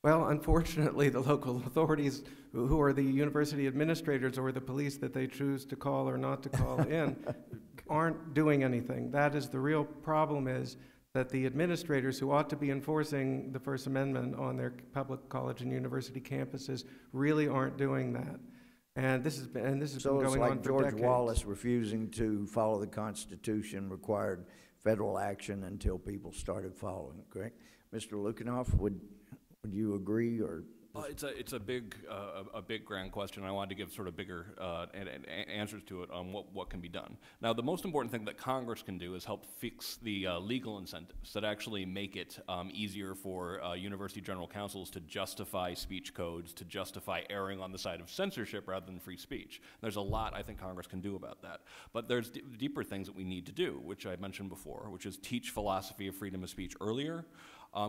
S6: Well, unfortunately, the local authorities, who are the university administrators or the police that they choose to call or not to call in, aren't doing anything. That is the real problem, is that the administrators who ought to be enforcing the First Amendment on their public college and university campuses really aren't doing that. And this has been going on for decades.
S13: So it's like George Wallace refusing to follow the Constitution required federal action until people started following, correct? Mr. Luckenoff, would you agree, or?
S7: It's a big grand question. I wanted to give sort of bigger answers to it on what can be done. Now, the most important thing that Congress can do is help fix the legal incentives that actually make it easier for university general counsels to justify speech codes, to justify erring on the side of censorship rather than free speech. There's a lot I think Congress can do about that. But there's deeper things that we need to do, which I mentioned before, which is teach philosophy of freedom of speech earlier.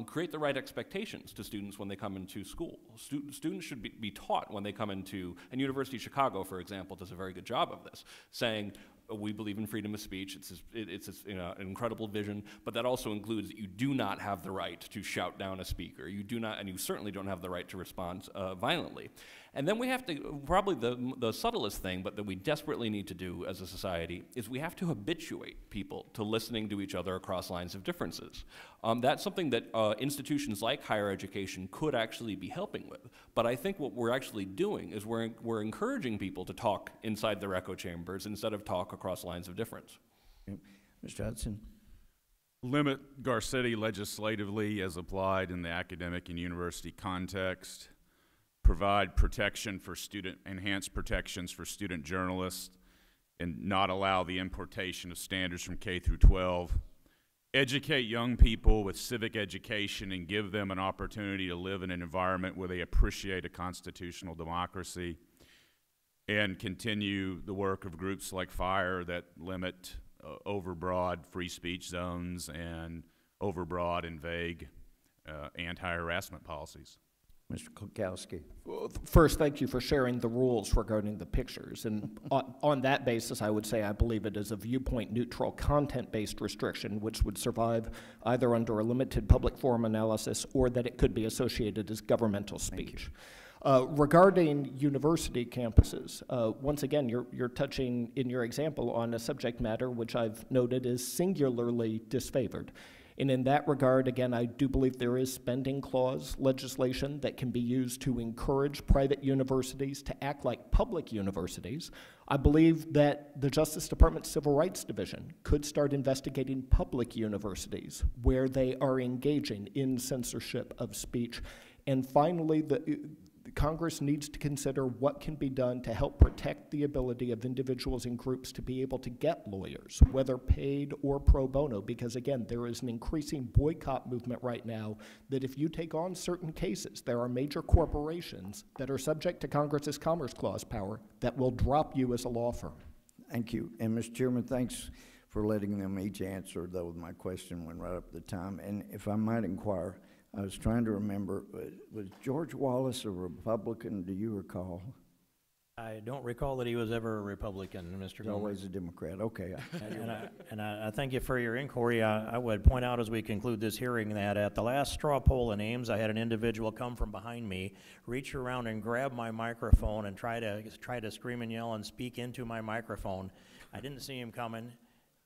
S7: Create the right expectations to students when they come into school. Students should be taught when they come into, and University of Chicago, for example, does a very good job of this, saying, we believe in freedom of speech. It's an incredible vision, but that also includes that you do not have the right to shout down a speaker. You do not, and you certainly don't have the right to respond violently. And then we have to, probably the subtlest thing, but that we desperately need to do as a society, is we have to habituate people to listening to each other across lines of differences. That's something that institutions like higher education could actually be helping with. But I think what we're actually doing is we're encouraging people to talk inside their echo chambers instead of talk across lines of difference.
S13: Okay. Mr. Hudson?
S8: Limit Garcetti legislatively as applied in the academic and university context. Provide protection for enhanced protections for student journalists, and not allow the importation of standards from K through 12. Educate young people with civic education and give them an opportunity to live in an environment where they appreciate a constitutional democracy, and continue the work of groups like FIRE that limit overbroad free speech zones and overbroad and vague anti-harassment policies.
S13: Mr. Klukowski.
S9: Well, first, thank you for sharing the rules regarding the pictures. And on that basis, I would say I believe it is a viewpoint-neutral, content-based restriction, which would survive either under a limited public forum analysis or that it could be associated as governmental speech. Regarding university campuses, once again, you're touching in your example on a subject matter which I've noted is singularly disfavored. And in that regard, again, I do believe there is spending clause legislation that can be used to encourage private universities to act like public universities. I believe that the Justice Department Civil Rights Division could start investigating public universities where they are engaging in censorship of speech. And finally, Congress needs to consider what can be done to help protect the ability of individuals and groups to be able to get lawyers, whether paid or pro bono, because again, there is an increasing boycott movement right now that if you take on certain cases, there are major corporations that are subject to Congress's Commerce Clause power that will drop you as a law firm.
S13: Thank you. And Mr. Chairman, thanks for letting them each answer, though my question went right up the time. And if I might inquire, I was trying to remember, was George Wallace a Republican, do you recall?
S1: I don't recall that he was ever a Republican, Mr.
S13: He's always a Democrat, okay.
S1: And I thank you for your inquiry. I would point out as we conclude this hearing that at the last straw poll in Ames, I had an individual come from behind me, reach around and grab my microphone and try to scream and yell and speak into my microphone. I didn't see him coming.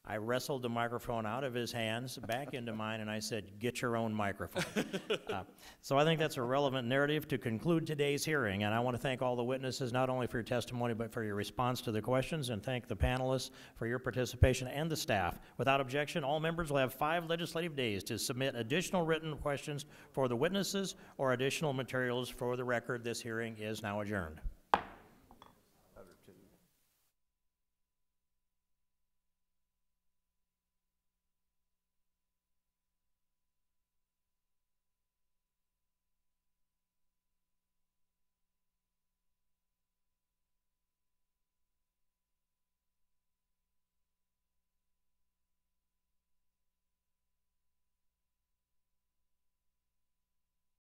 S1: I wrestled the microphone out of his hands, back into mine, and I said, "Get your own microphone." So I think that's a relevant narrative to conclude today's hearing, and I want to thank all the witnesses, not only for your testimony, but for your response to the questions, and thank the panelists for your participation and the staff. Without objection, all members will have 5 legislative days to submit additional written questions for the witnesses or additional materials for the record. This hearing is now adjourned.